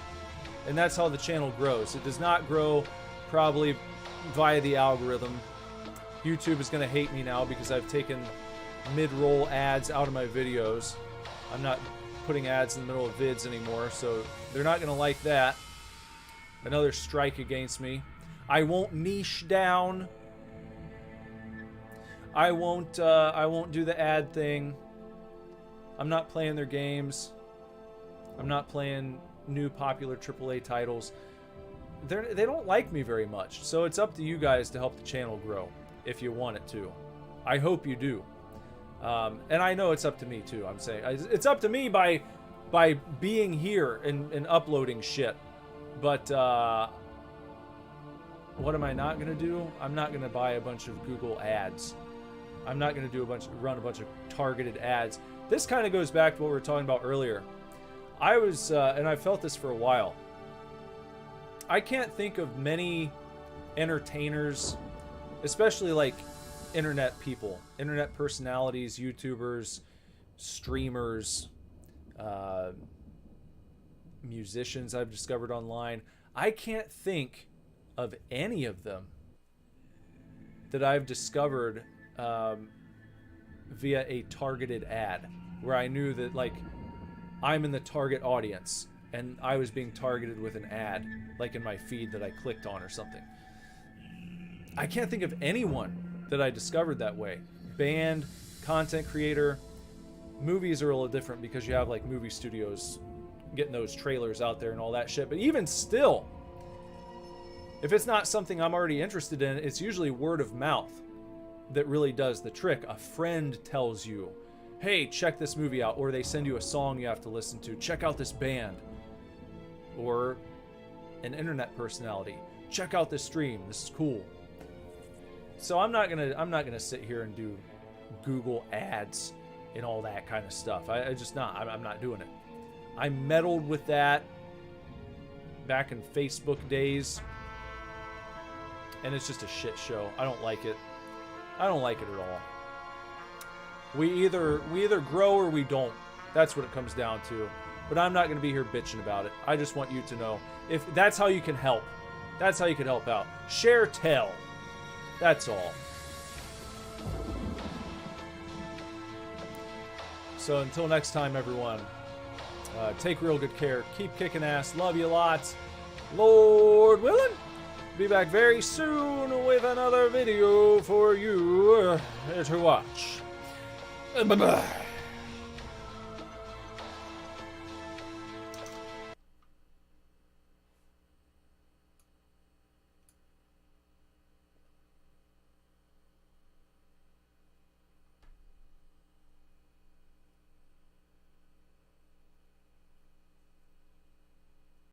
S1: And that's how the channel grows. It does not grow probably via the algorithm. YouTube is gonna hate me now because I've taken mid-roll ads out of my videos. I'm not putting ads in the middle of vids anymore, so they're not gonna like that. Another strike against me. I won't niche down. I won't do the ad thing. I'm not playing their games. I'm not playing new popular AAA titles. They don't like me very much, so it's up to you guys to help the channel grow if you want it to. I hope you do. And I know it's up to me too. I'm saying it's up to me by being here and uploading shit. But what am I not gonna do? I'm not gonna buy a bunch of Google ads. I'm not gonna run a bunch of targeted ads. This kind of goes back to what we were talking about earlier. I was, and I felt this for a while. I can't think of many entertainers, especially like internet people, internet personalities, YouTubers, streamers, musicians I've discovered online. I can't think of any of them that I've discovered via a targeted ad, where I knew that, like, I'm in the target audience and I was being targeted with an ad, like in my feed that I clicked on or something. I can't think of anyone that I discovered that way. Band, content creator. Movies are a little different because you have like movie studios getting those trailers out there and all that shit. But even still, if it's not something I'm already interested in, it's usually word of mouth that really does the trick. A friend tells you, hey, check this movie out, or they send you a song you have to listen to. Check out this band. Or an internet personality. Check out this stream. This is cool. So I'm not gonna sit here and do Google ads and all that kind of stuff. I'm not doing it. I meddled with that back in Facebook days, and it's just a shit show. I don't like it. I don't like it at all. We either grow or we don't. That's what it comes down to. But I'm not going to be here bitching about it. I just want you to know, if that's how you can help. That's how you can help out. Share, tell. That's all. So until next time, everyone, take real good care. Keep kicking ass. Love you lots. Lord willing, be back very soon with another video for you to watch. Bye-bye.